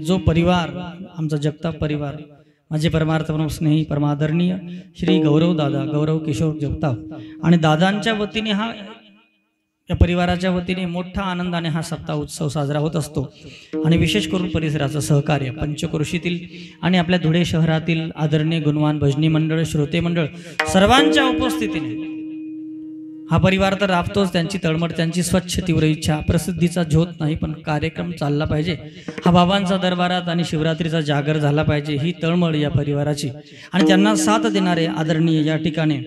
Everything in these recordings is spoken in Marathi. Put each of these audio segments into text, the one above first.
जो परिवार आमचा जगताप परिवार, माझे परमार्थ स्नेही परमादरणीय श्री गौरव दादा, गौरव किशोर जगताप आणि दादांच्या वतीने या परिवाराच्या वतीने मोठ्या आनंदाने हा सप्ताह उत्सव साजरा होत असतो। आणि विशेष करून परिसराचं सहकार्य पंचक्रोशीतील आणि आपल्या धुळे शहरातील आदरणीय गुणवान भजनी मंडळ, श्रोते मंडळ सर्वांच्या उपस्थितीने हा परिवार तर राबतोच। त्यांची तळमळ, त्यांची स्वच्छ तीव्र इच्छा, प्रसिद्धीचा झोत नाही पण कार्यक्रम चालला पाहिजे, हा बाबांचा दरबारात आणि शिवरात्रीचा जागर झाला पाहिजे, ही तळमळ या परिवाराची। आणि त्यांना साथ देणारे आदरणीय या ठिकाणी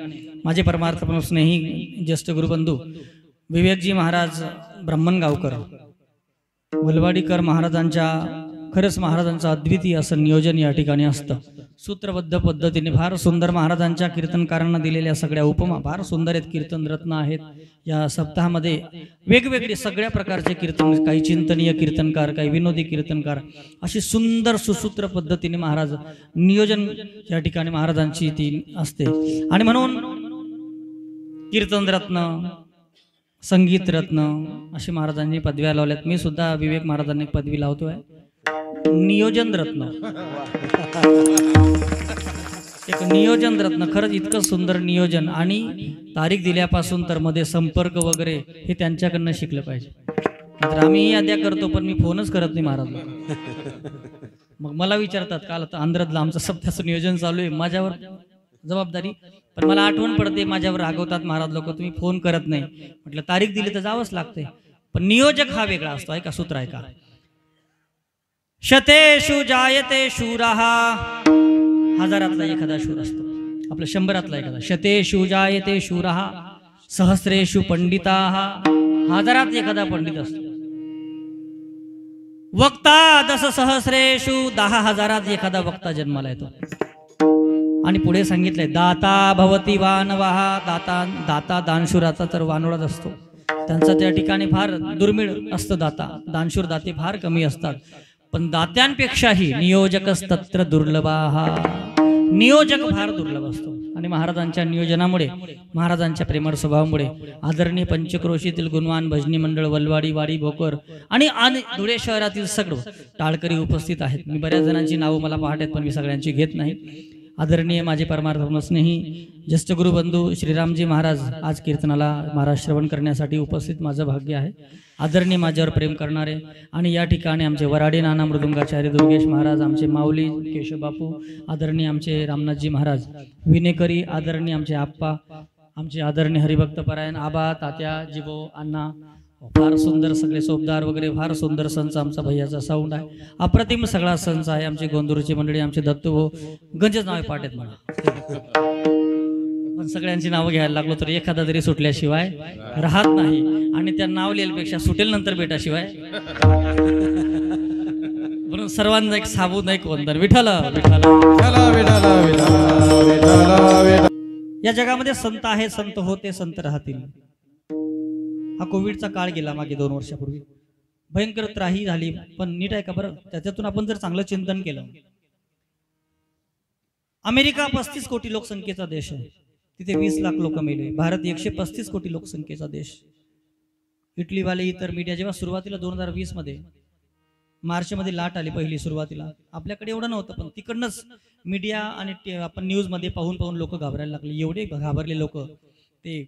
माझे परमार्थ स्नेही ज्येष्ठ गुरुबंधू विवेकजी महाराज ब्राह्मणगावकर, वलवाडीकर महाराजांच्या, खरंच महाराजांचं अद्वितीय असं नियोजन या ठिकाणी असतं। सूत्रबद्ध पद्धतीने फार सुंदर महाराजांच्या कीर्तनकारांना दिलेल्या सगळ्या उपमा फार सुंदर आहेत, कीर्तन रत्न आहेत। या सप्ताहामध्ये वेगवेगळे सगळ्या प्रकारचे कीर्तन, काही चिंतनीय कीर्तनकार, काही विनोदी कीर्तनकार, अशी सुंदर सुसूत्र पद्धतीने महाराज नियोजन या ठिकाणी महाराजांची ती असते। आणि म्हणून कीर्तन रत्न, संगीत रत्न अशी महाराजांनी पदव्या लावल्यात। मी सुद्धा विवेक महाराजांनी पदवी लावतोय, नियोजन रत्न। एक नियोजन रत्न, खरंच इतकं सुंदर नियोजन। आणि तारीख दिल्यापासून तर मध्ये संपर्क वगैरे हे त्यांच्याकडनं शिकलं पाहिजे। तर आम्ही याद्या करतो पण मी फोनच करत नाही महाराजला। मग मला विचारतात काल आता आंध्रातलं आमचं सप्ताहाचं नियोजन चालू आहे, माझ्यावर जबाबदारी, पण मला आठवण पडते, माझ्यावर रागवतात महाराज लोक, तुम्ही फोन करत नाही। म्हटलं तारीख दिली तर जावंच लागते, पण नियोजक हा वेगळा असतो। ऐका सूत्र ऐका, शतेषु जायते शूरः, हजारातला एखादा शूर असतो, आपल्या 100रातला एखादा। शतेषु जायते शूरः सहस्रेषु पंडिताः, हजारात एखादा पंडित असतो। वक्ता 10,000 10,000 एखादा वक्ता जन्माला येतो। आणि पुढे सांगितलंय दाता भवती वानवः, दाता दानशूराचा तर वानोळाच असतो, त्यांचा त्या ठिकाणी फार दुर्मिळ असतं दाता, दानशूर दाते फार कमी असतात। पण दात्यांपेक्षाही नियोजकस्तत्र दुर्लभाः, नियोजक फार दुर्लभ असतो। आणि महाराजांच्या नियोजनामुळे, महाराजांच्या प्रेमळ स्वभावामुळे आदरणीय पंचक्रोशीतील गुणवान भजनी मंडळ, वलवाडी, वाडी, भोकर आणि धुळे शहरातील सगळं टाळकरी उपस्थित आहेत। मी बऱ्याच जणांची नावं मला पाहत आहेत पण मी सगळ्यांची घेत नाही। आदरणीय माझे परमार्थ स्नेही ज्येष्ठ गुरुबंधू श्रीरामजी महाराज आज कीर्तनाला महाराज श्रवण करण्यासाठी उपस्थित माझं भाग्य आहे। आदरणीय माझ्यावर प्रेम करणारे आणि या ठिकाणी आमचे वराडे नाना मृदुंगाचार्य दुर्गेश महाराज, आमचे माऊली केशव बापू, आदरणीय आमचे रामनाथजी महाराज विनेकरी, आदरणीय आमचे आप्पा, आमचे आदरणीय हरिभक्त परायण आबा, तात्या, जिबो, अण्णा, फार सुंदर सगळे सोबदार वगैरे, फार सुंदर संच आमचा भैयाचा साऊंड आहे, अप्रतिम सगळा संच आहे। आमचे गोंदूरची मंडळी, आमचे दत्तू, गंजच नावे पाठ आहेत मला, पण सगळ्यांची नावं घ्यायला लागलो तर एखादा तरी सुटल्याशिवाय राहत नाही। आणि त्या नाव लिहिल्यापेक्षा सुटेल नंतर बेटाशिवाय, म्हणून सर्वांना एक साबून एक वंदन, विठ्ठल विठ्ठल। या जगामध्ये संत आहे, संत होते, संत राहतील। हा कोविडचा काळ गेला मागे 2 वर्षापूर्वी, भयंकर त्राही झाली, पण नीट आहे का बरं, त्याच्यातून आपण जर चांगलं चिंतन केलं, अमेरिका 35 कोटी लोकसंख्येचा देश आहे, तिथे 20 लाख लोक मेले। भारत 135 कोटी लोकसंख्येचा देश। इटलीवाले, इतर मीडिया जेव्हा सुरुवातीला 2020 मध्ये मार्च मध्ये लाट आली पहिली सुरुवातीला, आपल्याकडे एवढं नव्हतं, पण तिकडनंच मीडिया आणि आपण न्यूज मध्ये पाहून पाहून लोक घाबरायला लागले। एवढे घाबरले लोक, ते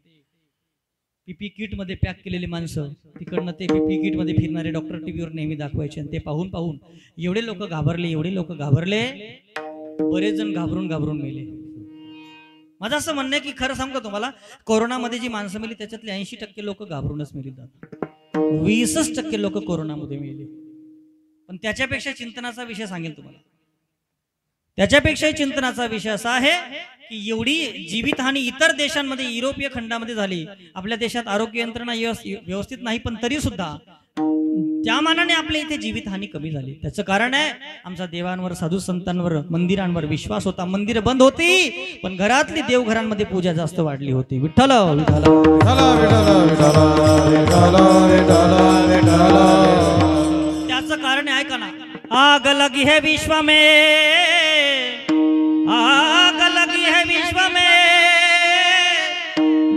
पीपी किट मध्ये पॅक केलेली माणसं, तिकडनं ते पीपी किट मध्ये फिरणारे डॉक्टर टीव्हीवर नेहमी दाखवायचे, आणि ते पाहून पाहून एवढे लोक घाबरले, एवढे लोक घाबरले, बरेच जण घाबरून मेले। माझं असं म्हणणं आहे की खरं सांगू का तुम्हाला, कोरोनामध्ये जी माणसं मेली त्याच्यातले 80% लोक घाबरूनच मेली, 20% लोक कोरोनामध्ये मेले। पण त्याच्यापेक्षा चिंतनाचा विषय सांगेल तुम्हाला, त्याच्यापेक्षा चिंतनाचा विषय असा आहे की एवढी जीवितहानी इतर देशांमध्ये, युरोपीय खंडामध्ये झाली, आपल्या देशात आरोग्य यंत्रणा व्यवस्थित नाही, पण तरी सुद्धा त्या मानाने आपल्या इथे जीवितहानी कमी झाली। त्याचं कारण आहे आमचा देवांवर, साधू संतांवर, मंदिरांवर विश्वास होता। मंदिर बंद होती पण घरातली देवघरांमध्ये पूजा जास्त वाढली होती। विठ्ठल त्याचं कारण आहे का ना, आग लगी है विश्व में, आग लगी है विश्व में,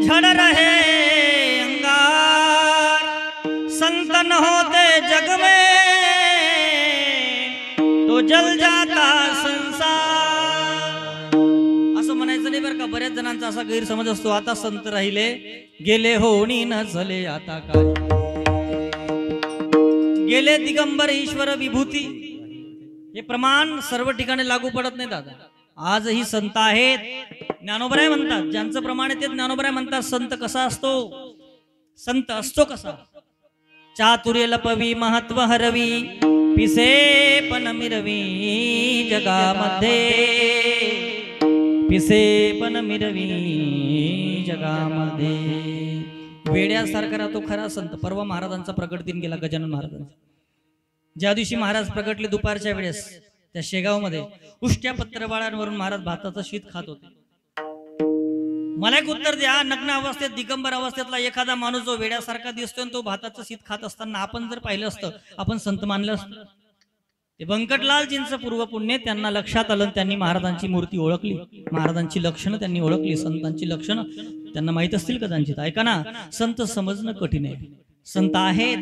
झड़ रहे अंगार, संतन होते जग में, तो जल जाता संसार. असं म्हणायचं नाही बरं का. बऱ्याच जणांचा असा गैरसमज असतो, आता संत राहिले गेले होणी न झाले आता काय. गेले दिगंबर ईश्वर विभूती. हे प्रमाण सर्व ठिकाणी लागू पडत नाही दादा. आजही संत आहेत. ज्ञानोबराय म्हणतात, ज्यांचं प्रमाण आहे ते ज्ञानोबराय म्हणतात, संत कसा असतो, संत असतो कसा. चातुर्य लपवी महत्व हरवी, पिसे पण मिरवी जगामध्ये, पिसे पण मिरवी जगामध्ये. वेड्यासारखा राहतो खरा संत. परवा महाराजांचा प्रकट दिन गेला, गजानन महाराजांचा. ज्या दिवशी महाराज प्रकटले दुपारच्या वेळेस त्या शेगावमध्ये उष्ट्या पत्रबाळांवरून महाराज भाताचं शीत खात होते. मला एक उत्तर द्या, नग्न अवस्थेत दिगंबर अवस्थेतला एखादा माणूस जो वेड्यासारखा दिसतोय तो भाताचं शीत खात असताना आपण जर पाहिलं असतं, आपण संत मानलं असतं. ते व्यंकटलालजींचं पूर्व पुण्य त्यांना लक्षात आलं, त्यांनी महाराजांची मूर्ती ओळखली, महाराजांची लक्षणं त्यांनी ओळखली, संतांची लक्षणं त्यांना माहित असतील कदाचित. ऐका ना, संत समजणं कठीण आहे. संत आहेत,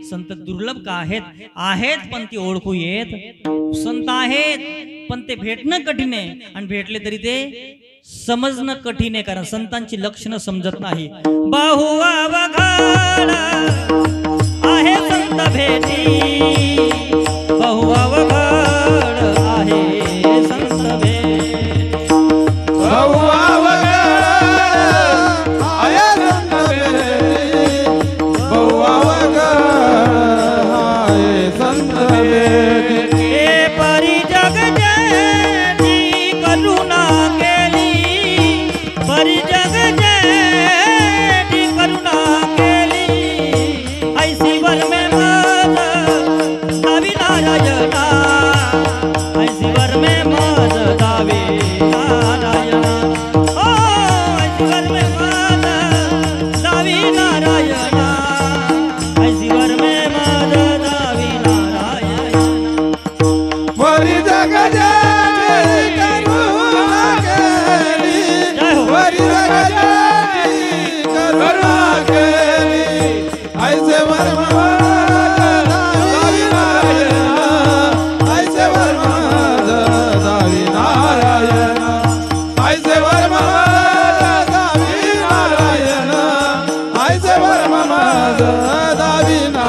संत दुर्लभ का आहेत, आहेत पण ते ओळखू येत. संत आहेत पण ते भेटणं कठीण आहे, आणि भेटले तरी ते समजणं कठीण आहे, कारण संतांची लक्षणं समजत नाही. बहुअवघड आहे संत भेटी, बहुअवघड आहे संत भेटी, बहुअवघड आहे संत भेटी, बहुअवघड आहे संत भेटी. हे परी जग जय करुणा केली, परी जग जय करुणा केली, ऐसी वर में मज दावी नारायणा, ऐसी वर में मज दावी नारायणा, ओ ऐसी वर में मज दावी नारायणा, ऐसी वर में मज दावी नारायणा. वरी जग जय करुणा केली, वरी जग जय करुणा केली, ऐसे वर्म दावी नारायणा, ऐसे वर्म दावी नारायणा, ऐसे वर्म दावी नारायणा, ऐसे वर्म दावी नारायणा.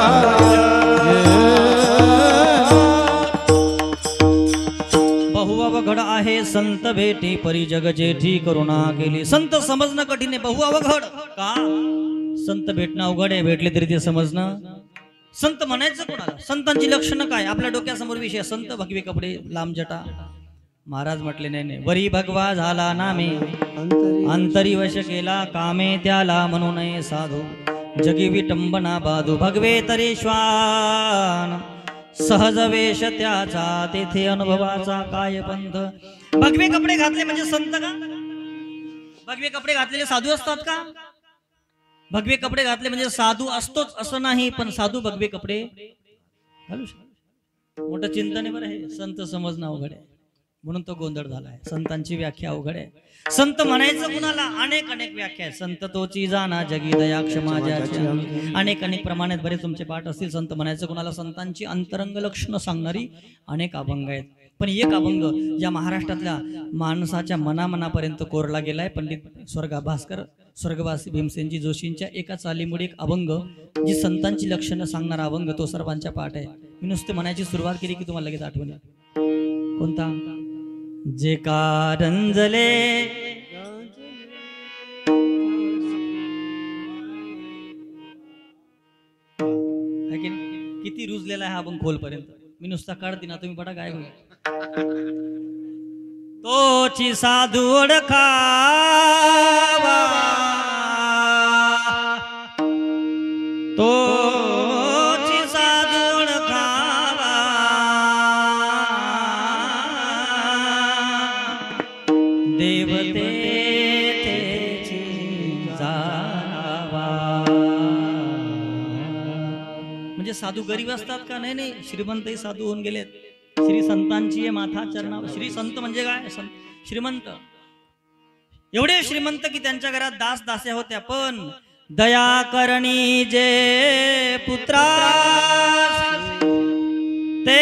बहुअवघड आहे संत भेटी, परी जग जेठी करुणा केली. संत समजणं कठीण आहे. बहुअवघड का? संत भेटणं अवघड आहे, भेटले तरी ते समजणं. संत म्हणायचं कोणाला? संतांची लक्षणं काय? आपल्या डोक्यासमोर विषय, संत भगवे कपडे लांब जटा. महाराज म्हटले नाही नाही, वरी भगवा झाला नामे, अंतरी वश केला कामे, त्याला म्हणू नये साधू, जगी विटंबना बाधू, भगवे तरी श्वान, सहज वेश त्याचा, तेथे अनुभवाचा काय पंथ. भगवे कपडे घातले म्हणजे संत का? भगवे कपडे घातलेले साधू असतात का? भगवे कपडे घातले म्हणजे साधू असतोच असं नाही, पण साधू भगवे कपडे घालू शकतो. मोठं चिंतन आहे बरं हे. संत समजणं अवघड आहे, म्हणून तो गोंधळ झालाय. संतांची व्याख्या अवघड आहे. संत म्हणायचं कुणाला? अनेक अनेक व्याख्या आहेत. संत तोची जाणा जगी दया क्षमा ज्याची, अनेक अनेक प्रमाणात बरेच तुमचे पाठ असतील. संत म्हणायचं कुणाला? संतांची अंतरंग लक्षणं सांगणारी अनेक अभंग आहेत. पण एक अभंग या महाराष्ट्रातल्या माणसाच्या मनामनापर्यंत कोरला गेलाय. पंडित स्वर्गवासी भीमसेनजी जोशींच्या एका चालीमुळे एक अभंग, जी संतांची लक्षणं सांगणारा अभंग, तो सर्वांच्या पाठ आहे. मी नुसते म्हणायची सुरुवात केली की तुम्हाला लगेच आठवण येईल. कोणता? जे कारंजले किती रुजलेला आहे हा अभंग खोलपर्यंत. मी नुसता काढते ना, तुम्ही बडा काय होईल. तोची साधू ओळखावा, तोची साधू ओळखावा, देवते तेची जाणावा. म्हणजे साधू गरीब असतात का? नाही नाही, श्रीमंतही साधू होऊन गेलेत. श्री संतांची माथा चरणावर. श्री संत म्हणजे काय? श्रीमंत. एवढे श्रीमंत की त्यांच्या घरात दास दास्या होत्या, पण दया करणी जे पुत्रा ते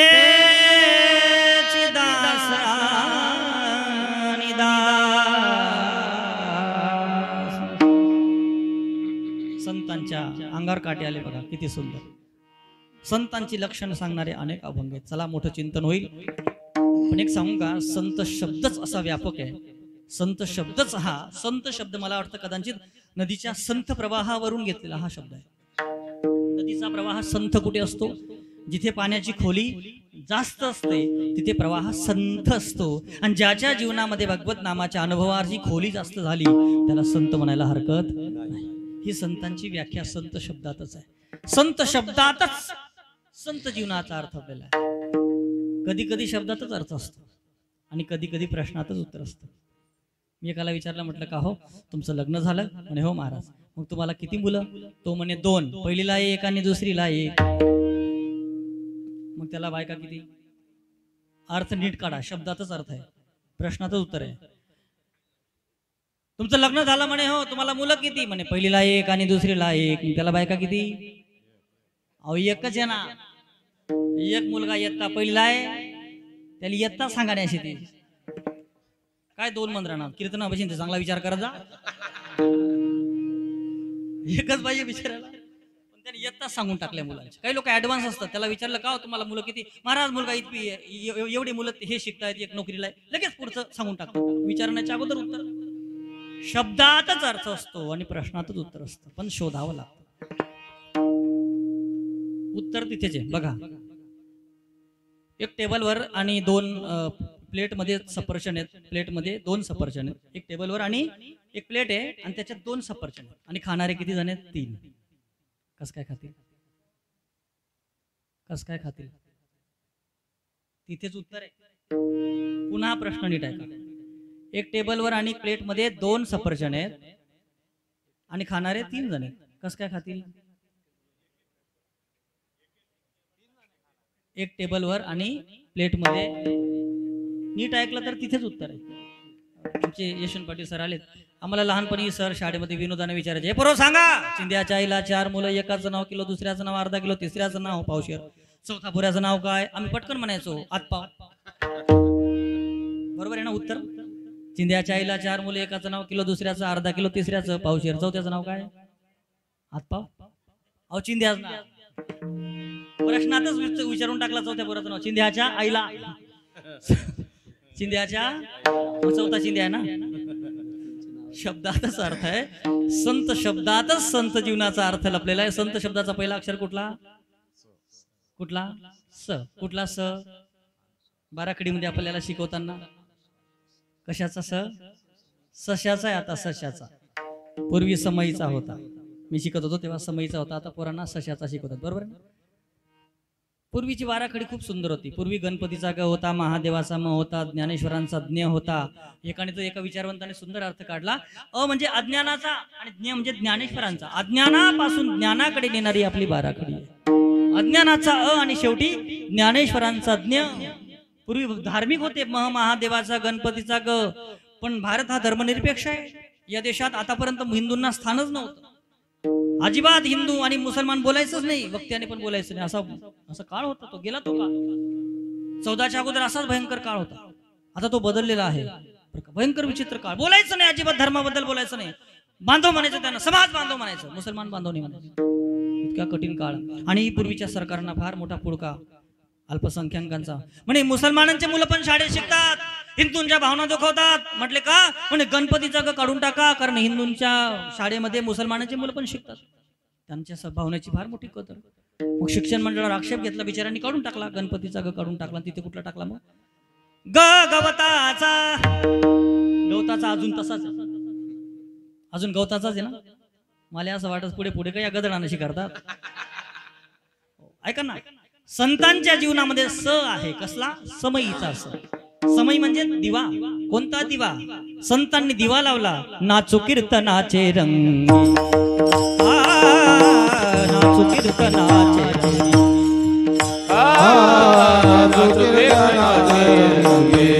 अंगावर काटे आले बघा, किती सुंदर. संतांची लक्षणं सांगणारे अनेक अभंग आहेत. चला मोठं चिंतन होईल. पण एक सांगू का, संत शब्दच असा व्यापक आहे. संत शब्दच हा, संत शब्द मला वाटतं कदाचित नदीच्या संत प्रवाहावरून घेतलेला हा शब्द आहे. नदीचा प्रवाह संत कुठे असतो? जिथे पाण्याची खोली जास्त असते तिथे प्रवाह संत असतो. आणि ज्याच्या जीवनामध्ये भगवत नामाच्या अनुभवाची खोली जास्त झाली त्याला संत म्हणायला हरकत नाही. ही संतांची व्याख्या संत शब्दातच आहे. संत शब्दातच संत जीवनाचा अर्थ आपल्याला आहे. कधी कधी शब्दातच अर्थ असतो आणि कधी कधी प्रश्नातच उत्तर असतं. मी एकाला विचारलं, म्हटलं का हो तुमचं लग्न झालं? म्हणे हो महाराज. मग तुम्हाला किती मुलं? तो म्हणे 2, पहिलीला 1 आणि दुसरीला 1. मग त्याला बायका किती? अर्थ नीट काढा, शब्दातच अर्थ आहे, प्रश्नातच उत्तर आहे. तुमचं लग्न झालं? म्हणे हो. तुम्हाला मुलं किती? म्हणे पहिलीला 1 आणि दुसरीला 1. त्याला बायका किती? अहो एकच आहे ना. एक मुलगा इयत्ता पहिलीला आहे, त्याला इयत्ता सांगा नाही अशी ती काय 2 मंद राहणार कीर्तन बशीन. ते चांगला विचार करत जा. एकच पाहिजे विचारायला, पण त्याने इयत्ता सांगून टाकल्या मुलांच्या. काही लोक ऍडव्हान्स असतात. त्याला विचारलं का तुम्हाला मुलं किती? महाराज मुलगा इतकी, एवढी मुलं हे शिकतायत, एक नोकरीला आहे. लगेच पुढचं सांगून टाकतात. विचारण्याच्या अगोदर उत्तर. शब्दातच अर्थ असतो आणि प्रश्नातच उत्तर असतं, पण शोधावं लागतं. उत्तर तिथेच आहे बघा. एक टेबलवर आणि 2 प्लेटमध्ये सफरचंद आहेत. प्लेटमध्ये 2 सफरचंद आहेत. एक टेबलवर आणि एक प्लेट आहे आणि त्याच्यात 2 सफरचंद आहेत. आणि खाणारे किती जण आहेत? 3. कस काय खातील? कस काय खातील? तिथेच उत्तर आहे. पुन्हा प्रश्न नीट आहे का? एक टेबलवर आणि प्लेटमध्ये 2 सफरचंद आहेत आणि खाणारे 3 जण आहेत. कस काय खातील? एक टेबलवर आणि प्लेटमध्ये. नीट ऐकलं तर तिथेच उत्तर आहे. आमचे यशवंत पाटील सर आलेत. आम्हाला लहानपणी सर शाळेमध्ये विनोदाने विचारायचे, हे बरोबर सांगा, चिंध्याच्या आईला 4 मुलं, एकाचं नाव किलो, दुसऱ्याचं नाव अर्धा किलो, तिसऱ्याचं नाव पावशेर, चौथा पुऱ्याचं नाव काय? आम्ही पटकन म्हणायचो आतपाव. बरोबर आहे ना उत्तर? चिंध्याच्या आईला 4 मुलं, एकाचं नाव किलो, दुसऱ्याचं अर्धा किलो, तिसऱ्याचं पावशेर, चौथ्याचं नाव काय? आतपाव. अहो चिंध्याच ना, प्रश्नातच विचारून टाकला चौथ्या पुराचं नाव. चिंध्याच्या आईला, चिंध्याच्या, चौथा चिंध्या आहे ना. शब्दातच अर्थ आहे. संत शब्दातच संत जीवनाचा अर्थ लपलेला आहे. संत शब्दाचा पहिला अक्षर कुठला? कुठला? स. कुठला स? बाराखडीमध्ये आपल्याला शिकवताना कशाचा स? सशाचा आहे. आता सशाचा. पूर्वी समईचा होता. मी शिकत होतो तेव्हा समईचा होता. आता पोरांना सशाचा शिकवतात. बरोबर आहे. पूर्वीची बाराखडी खूप सुंदर होती. पूर्वी गणपतीचा ग होता, महादेवाचा म होता, ज्ञानेश्वरांचा ज्ञ होता. एकाने तो एका विचारवंताने सुंदर अर्थ काढला. अ म्हणजे अज्ञानाचा आणि ज्ञ म्हणजे ज्ञानेश्वरांचा. अज्ञानापासून ज्ञानाकडे नेणारी आपली बाराखडी आहे. अज्ञानाचा अ आणि शेवटी ज्ञानेश्वरांचा ज्ञ. पूर्वी धार्मिक होते, महादेवाचा, गणपतीचा ग. पण भारत हा धर्मनिरपेक्ष आहे. या देशात आतापर्यंत हिंदूंना स्थानच नव्हतं. अजिबात हिंदू आणि मुसलमान बोलायचंच नाही, वक्त्याने पण बोलायचं नाही. असा काळ होता. तो गेला तो काळ. 14च्या अगोदर असाच भयंकर काळ होता. आता तो बदललेला आहे. भयंकर विचित्र काळ. बोलायचं नाही, अजिबात धर्माबद्दल बोलायचं नाही. बांधव म्हणायचं त्यांना, समाज बांधव म्हणायचं, मुसलमान बांधव नाही म्हणायचं. इतका कठीण काळ. आणि पूर्वीच्या सरकारना फार मोठा पुडका अल्पसंख्याकांचा. म्हणे मुसलमानांचे मुलं पण शाळेत शिकतात, हिंदूंच्या भावना दुखवतात. म्हटले का? म्हणे गणपतीचा ग काढून टाका, कारण हिंदूंच्या शाळेमध्ये मुसलमानांची मुलं पण शिकतात. त्यांच्या भावनेची फार मोठी कदर. मग शिक्षण मंडळावर आक्षेप घेतला, बिचारांनी काढून टाकला. गणपतीचा ग काढून टाकला. तिथे कुठला टाकला? मग गवताचा. गवताचा अजून तसाच, अजून गवताचाच आहे ना. मला असं वाटत पुढे पुढे काय या गदडानं करतात. ऐका ना, संतांच्या जीवनामध्ये स आहे. कसला? समईचा स. समई म्हणजे दिवा. कोणता दिवा? संतांनी दिवा लावला. नाचू कीर्तनाचे रंग, नाचू कीर्तनाचे रंग, नाचू कीर्तनाचे रंगे,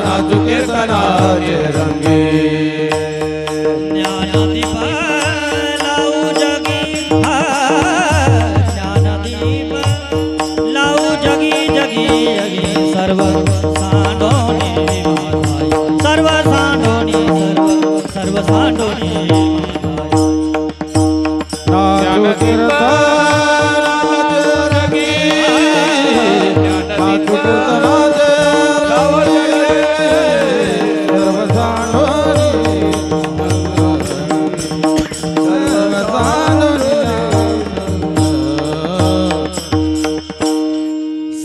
नाचू कीर्तनाचे रंगे. ज्ञानदीप लावू जगी, ज्ञानदीप लावू जगी जगी जगी. सर्व सांडोनी सर्व सांडोनी सर्व सांडोनी.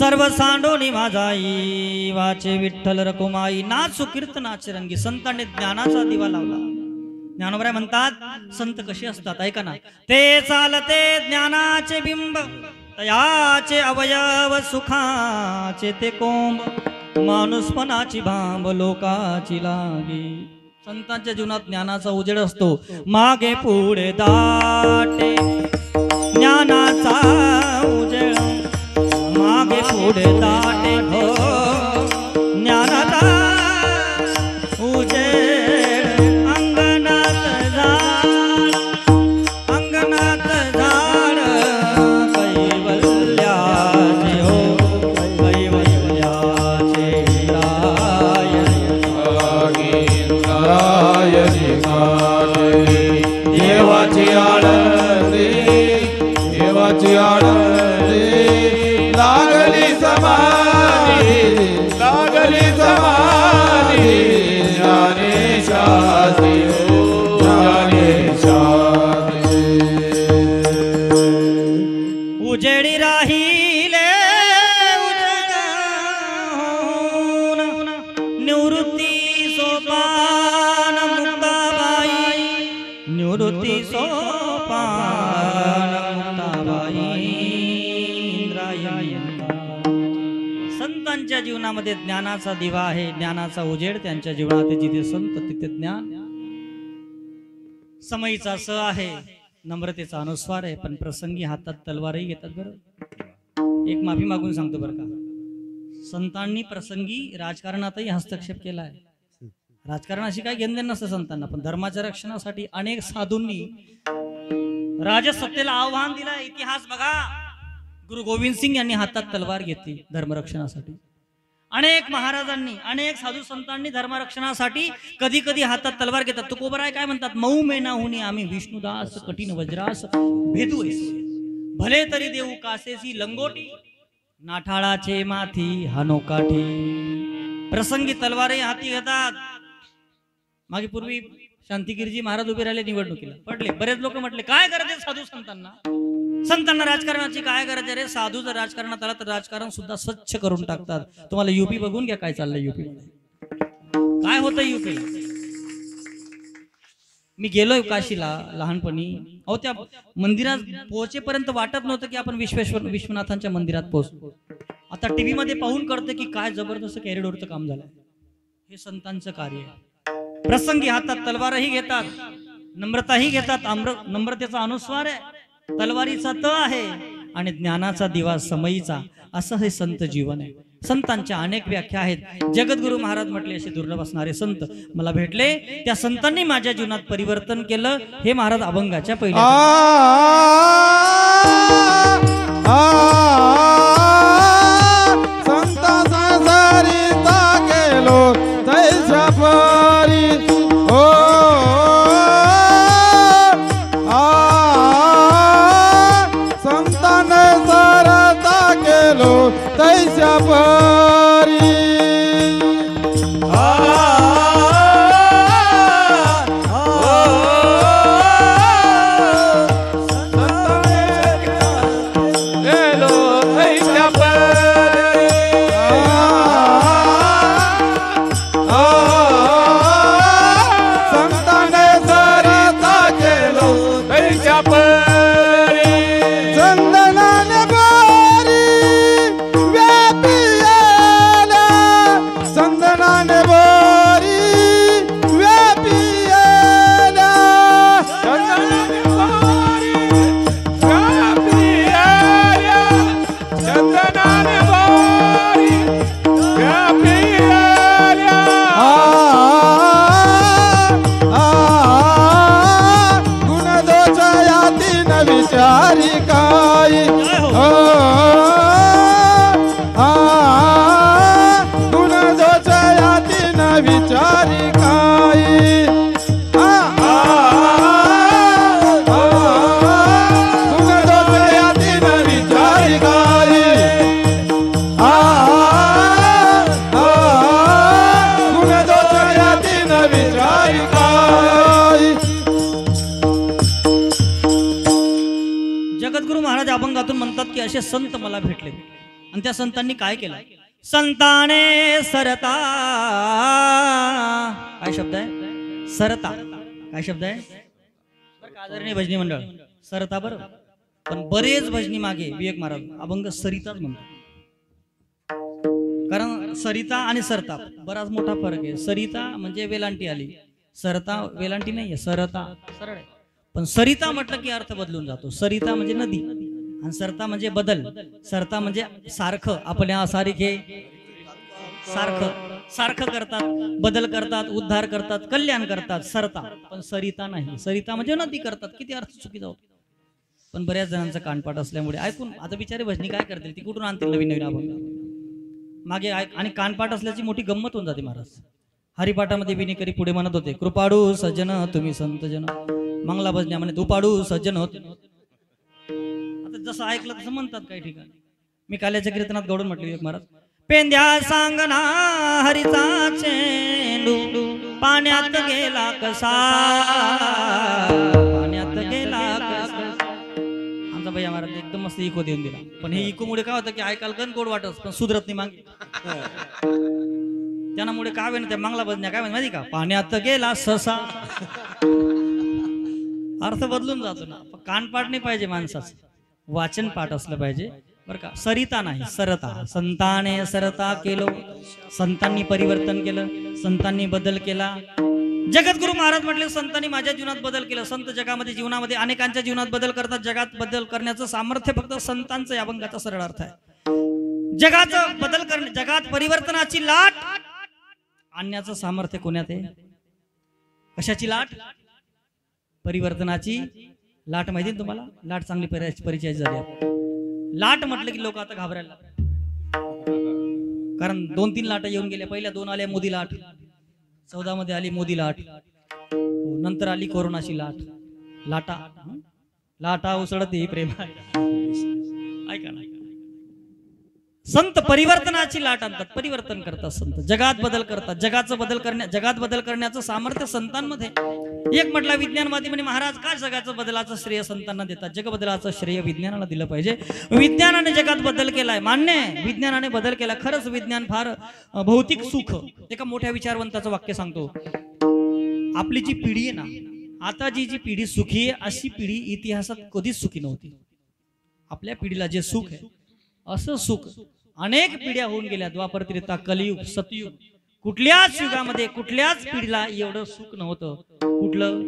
सर्व सांडोनी माझाई वाचे विठ्ठल रकुमाई नाचू कीर्तनाचे रंगी. संतांनी ज्ञानाचा दिवा लावला. ज्ञानोबराय म्हणतात संत कसे असतात ऐका ना. ते चालते ज्ञानाचे बिंब तयाचे अवयव सुखाचे ते कोंब माणूसपणाची भांब लोकाची लागी. संतांच्या जीवनात ज्ञानाचा उजेड असतो. मागे पुढे दाटे ज्ञानाचा उजेड मागे पुढे दाटे हो ज्ञानाचा उजेड. अंगणात झाड कैवल्याचे हो कैवल्याचे रायनी गाणे. देवाची आळंदी देवाची आळंदी लागली समाधी लागली समाधी. ज्ञानेशाची ज्ञानेशाची उजेडी राहिले उजेड निवृत्ती सोपान मुक्ताबाई निवृत्ती सोपान मुक्ताबाई इंद्रायणी. संतांच्या जीवनामध्ये ज्ञानाचा दिवा आहे. ज्ञानाचा उजेड त्यांच्या जीवनात आहे. जिथे संत तिथे ज्ञान. समयीचा स आहे नम्रतेचा अनुस्वार आहे. पण प्रसंगी हातात तलवारही घेतात. बरं एक माफी मागून सांगतो बरं का. संतांनी प्रसंगी राजकारणातही हस्तक्षेप केला आहे. राजकारणाशी काय घेणं नसतं संतांना. पण धर्माच्या रक्षणासाठी अनेक साधूंनी राजसत्तेला आव्हान दिलं. इतिहास बघा. गुरु गोविंद सिंग यांनी हातात तलवार घेतली धर्मरक्षणासाठी. अनेक महाराजांनी अनेक साधू संतांनी धर्मरक्षणासाठी कधी कधी हातात तलवार घेतात. तुकोबराय काय म्हणतात. मऊ मेना होनी आम्ही विष्णुदास कठीण वज्रास भेदू भले तरी देऊ कासेसी लंगोटी नाठाळाचे माथी हानोकाठी. प्रसंगी तलवारही हाती घेतात. मागे पूर्वी शांतिगिरीजी महाराज उभे राहिले निवडणुकीला पडले. बरेच लोक म्हटले काय गरज आहे साधू संतांना राजकारणाची काय गरज आहे रे. साधू जर राजकारणात आला तर राजकारण सुद्धा स्वच्छ करून टाकतात. तुम्हाला युपी बघून घ्या काय चाललंय युपी मध्ये काय होतं युपी. मी गेलोय काशीला लहानपणी. अहो त्या मंदिरात पोहोचेपर्यंत वाटत नव्हतं की आपण विश्वनाथांच्या मंदिरात पोहोचतो. आता टीव्ही मध्ये पाहून कळतं की काय जबरदस्त कॅरिडोरचं काम झालंय. हे संतांचं कार्य आहे. प्रसंगी हातात तलवारही घेतात नम्रताही घेतात. नम्रतेचा अनुस्वार आहे. तलवारीचा त आहे आणि ज्ञानाचा दिवा समयीचा. असं हे संत जीवन आहे. संतांच्या अनेक व्याख्या आहेत. जगद्गुरु महाराज म्हटले असे दुर्लभ असणारे संत मला भेटले. त्या संतांनी माझ्या जीवनात परिवर्तन केलं. हे महाराज अभंगाच्या पहिल्या संत संसारिता गेलो तैसा परी ओ संतान सरता गेलो तैसा परी जगद्गुरु महाराज अभंगातून म्हणतात की असे संत मला भेटले. आणि त्या संतांनी काय केलं? संताने सरता, काय शब्द आहे? सरता. काय शब्द आहे? बरं का, आदरणीय भजनी मंडळ, सरता बरं. पण बरेच भजनी मागे विवेक महाराज अभंग सरिताच म्हणतात. कारण सरिता आणि सरता बराच मोठा फरक आहे. सरिता म्हणजे वेलांटी आली, सरता वेलांटी नाहीये, सरता सरळ आहे. पण सरिता म्हटलं की अर्थ बदलून जातो. सरिता म्हणजे नदी आणि सरता म्हणजे बदल. सरता म्हणजे सारखं, आपल्या सारखे सारखं सारखं करतात, बदल करतात, उद्धार करतात, कल्याण करतात. सरता. पण सरिता नाही. सरिता म्हणजे नदी करतात. किती अर्थ चुकीचा होतो. पण बऱ्याच जणांचा कानपाट असल्यामुळे ऐकून आता बिचारे भजनी काय करतील, ती कुठून आणतील नवीन नवीन अभंग मागे आणि कानपाट असल्याची मोठी गंमत होऊन जाते. महाराज हरिपाठामध्ये विनेकरी पुढे म्हणत होते, कृपाडू सज्जन तुम्ही संत जन, मंगला भजन्या म्हणे दुपाडू सज्जन होते. आता जसं ऐकलं तसं म्हणतात काही ठिकाणी. मी काल्याच्या कीर्तनात गौडून म्हटलं विवेक महाराज, पेंद्या सांगना हरीचा चेंडू पाण्यात गेला कसा, पाण्यात गेला कसा. आमचा भैया महाराज एकदम मस्त इको देऊन दिला. पण हे इको मुळे काय होतं की ऐकायला गण गोड वाटत पण सुधरत नाही मागे. त्यामुळे काय होईल, त्या मंगला भजन्या काय माहिती का, पाण्यात गेला ससा. अर्थ बदलून जातो ना. कानपाठ नाही पाहिजे माणसाचं, वाचन पाठ असलं पाहिजे बरं का. सरिता नाही, सरता. संताने सरता केलो, संतांनी परिवर्तन केलं, संतांनी बदल केला. जगद्गुरु महाराज म्हटले, संतांनी माझ्या जीवनात बदल केला. संत जगामध्ये जीवनामध्ये अनेकांच्या जीवनात बदल करतात. जगात बदल करण्याचं सामर्थ्य फक्त संतांचं. या अभंगाचा सरळ अर्थ आहे, जगाचं बदल करणे, जगात परिवर्तनाची लाट आणण्याचं सामर्थ्य कोण्यात आहे? कशाची लाट? परिवर्तनाची लाट. माहिती तुम्हाला? लाट चांगली परिचय झाली. लाट म्हटलं की लोक आता घाबरायला लागले. कारण 2-3 लाटा येऊन गेल्या. पहिल्या 2 आल्या मोदी लाट, 14 मध्ये आली मोदी लाट, नंतर आली कोरोनाची लाट. लाटा लाटा उसळते प्रेम. ऐका ना, संत परिवर्तनाची लाट आणतात, परिवर्तन करतात संत. जगात बदल करतात. जगात बदल करण्याचं सामर्थ्य संतांमध्ये. एक म्हटला विज्ञानवादी म्हणे, महाराज काय जगाचं बदलाचं श्रेय संतांना देतात? जग बदलाचं श्रेय विज्ञानाला दिलं पाहिजे. विज्ञानाने जगात बदल केलाय, मान्य आहे, विज्ञानाने बदल केला. खरंच विज्ञान फार भौतिक सुख. एका मोठ्या विचारवंताचं वाक्य सांगतो, आपली जी पिढी आहे ना, आता जी पिढी सुखी आहे, अशी पिढी इतिहासात कधीच सुखी नव्हती. आपल्या पिढीला जे सुख आहे, असं सुख अनेक पिढ्या होऊन गेल्या. द्वापर, त्रेता, कलियुग, सतयुग. कुठल्याच युगामध्ये कुठल्याच पिढीला एवढं सुख नव्हतं. कुठलं?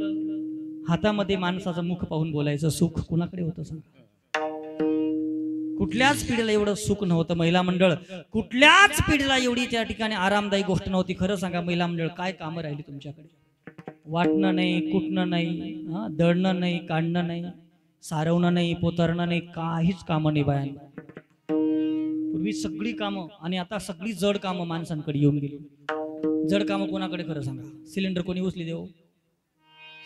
हातामध्ये माणसाचं मुख पाहून बोलायचं सुख कुणाकडे होतं सांगा? कुठल्याच पिढीला एवढं सुख नव्हतं. महिला मंडळ, कुठल्याच पिढीला एवढी त्या ठिकाणी आरामदायी गोष्ट नव्हती. खरं सांगा महिला मंडळ, काय कामं राहिली तुमच्याकडे? वाटणं नाही, कुटणं नाही, दळणं नाही, काढणं नाही, सारवणं नाही, पोतरणं नाही, काहीच कामं नाही बायांना. पूर्वी सगळी कामं, आणि आता सगळी जड कामं माणसांकडे येऊन गेली. जड कामं कोणाकडे? खरं सांगा. सिलेंडर कोणी उचली देऊ?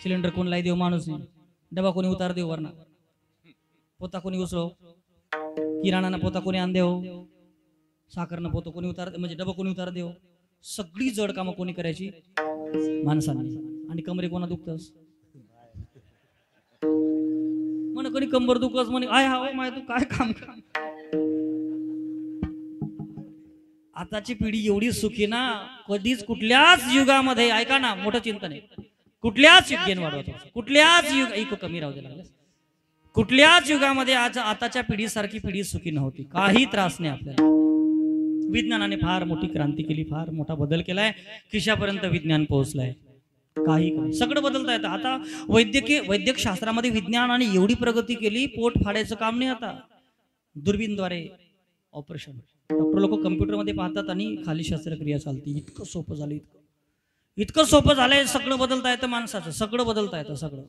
सिलेंडर कोण लाई देऊ? माणूस नाही. डबा कोणी उतार देऊ? वरना पोता कोणी उचलो? किराणानं पोता कोणी आण देऊ? साखरनं पोतं कोणी उतार, म्हणजे डबा कोणी उतार देऊ? सगळी जड कामं कोणी करायची? माणसांनी. आणि कमरे कोणा दुखतस म्हणे, कोणी कंबर दुखस म्हणे, आय हा माय तू काय काम. आताची पिढी एवढी सुखी ना, कधीच कुठल्याच युगामध्ये. ऐका ना, मोठं चिंतन आहे. कुठल्याच युग वाढवतो, कुठल्याच युग ऐकू कमी राहू दे लागले. कुठल्याच युगामध्ये आज आताच्या पिढीसारखी पिढी सुखी नव्हती. काही त्रास नाही आपल्याला. विज्ञानाने फार मोठी क्रांती केली, फार मोठा बदल केलाय. खिशापर्यंत विज्ञान पोहोचलाय. काही सगळं बदलता येतं. आता वैद्यक शास्त्रामध्ये विज्ञानाने एवढी प्रगती केली, पोट फाडायचं काम नाही आता. दुर्बीनद्वारे ऑपरेशन. डॉक्टर लोक कम्प्युटरमध्ये पाहतात आणि खाली शस्त्रक्रिया चालते. इतकं सोपं झालं, इतकं सोपं झालंय. सगळं बदलता येतं माणसाचं, सगळं बदलता येतं सगळं.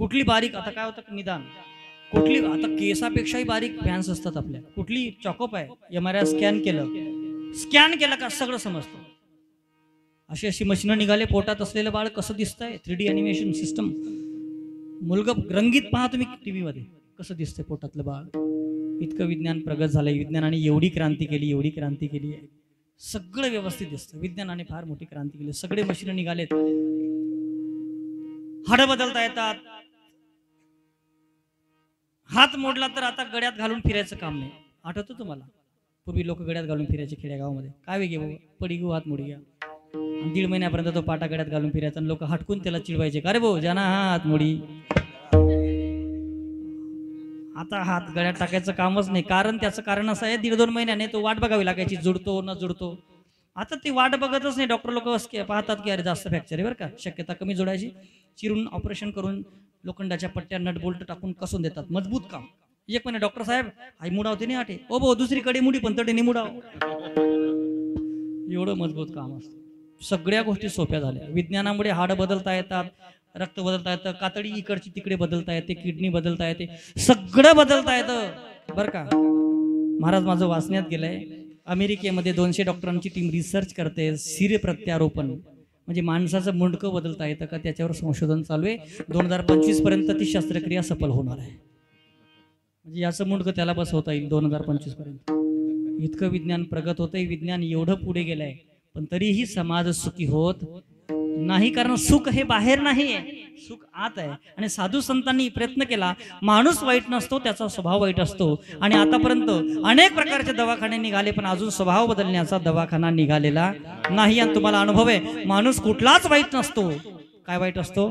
कुठली बारीक, आता काय होतं निदान, कुठली आता केसापेक्षाही बारीक फॅन्स असतात आपल्या. कुठली चॉकअप आहे, MRI स्कॅन केलं का सगळं समजतं. अशी मशीन निघाले. पोटात असलेलं बाळ कसं दिसतंय, 3D ॲनिमेशन सिस्टम. मुलगा रंगीत पहा तुम्ही TV मध्ये, कसं दिसतंय पोटातलं बाळ. इतकं विज्ञान प्रगत झालंय. विज्ञानाने एवढी क्रांती केली आहे. सगळं व्यवस्थित दिसतं. विज्ञानाने फार मोठी क्रांती केली. सगळे मशीन निघालेत. हाडं बदलता येतात. हात मोडला तर आता गड्यात घालून फिरायचं काम नाही. आठवतं तुम्हाला? पूर्वी लोक गड्यात घालून फिरायचे खेड्यागावामध्ये. काय वेगळे बाबा, पडी गो हात मोडी घ्या. 1.5 महिन्यापर्यंत तो पाटा गड्यात घालून फिरायचा आणि लोक हटकून त्याला चिडवायचे, का रे भाऊ जाना हात मोडी. आता हात गड्यात टाकायचं कामच नाही. कारण त्याचं कारण असं आहे, 1.5-2 महिन्याने तो वाट बघावी लागायची, जुडतो न जुडतो. आता ती वाट बघतच नाही. डॉक्टर लोक पाहतात की अरे जास्त फ्रॅक्चर आहे बरं का, शक्यता कमी जोडायची. चिरून ऑपरेशन करून लोखंडाच्या पट्ट्या नट बोल्ट टाकून कसून देतात. मजबूत काम. एक महिने डॉक्टर साहेब आई मुडावते नाही आटे, ओ भाऊ दुसरीकडे मुडी पण तटेने मुडाव. एवढं मजबूत काम असतं. सगळ्या गोष्टी सोप्या झाल्या. विज्ञानामुळे हाड बदलता येतात, रक्त बदलता येतं, कातडी इकडची तिकडे बदलता येते, किडनी बदलता येते, सगळं बदलता येतं बरं का. महाराज माझं वाचण्यात गेलंय, अमेरिकेमध्ये 200 डॉक्टरांची टीम रिसर्च करते शिर प्रत्यारोपण, म्हणजे माणसाचं मुंडकं बदलता येतं का त्याच्यावर संशोधन चालू आहे. 2025 पर्यंत ती शस्त्रक्रिया सफल होणार आहे. म्हणजे याचं मुंडकं त्याला बसवता येईल 2025 पर्यंत. इतकं विज्ञान प्रगत होतंय. विज्ञान एवढं पुढे गेलंय, पण तरीही समाज सुखी होत नाही. कारण सुख हे बाहेर नाही आहे, सुख आत आहे. आणि साधू संतांनी प्रयत्न केला. माणूस वाईट नसतो, त्याचा स्वभाव वाईट असतो. आणि आतापर्यंत अनेक प्रकारचे दवाखाने निघाले, पण अजून स्वभाव बदलण्याचा दवाखाना निघालेला नाही. आणि तुम्हाला अनुभव आहे, माणूस कुठलाच वाईट नसतो. काय वाईट असतो?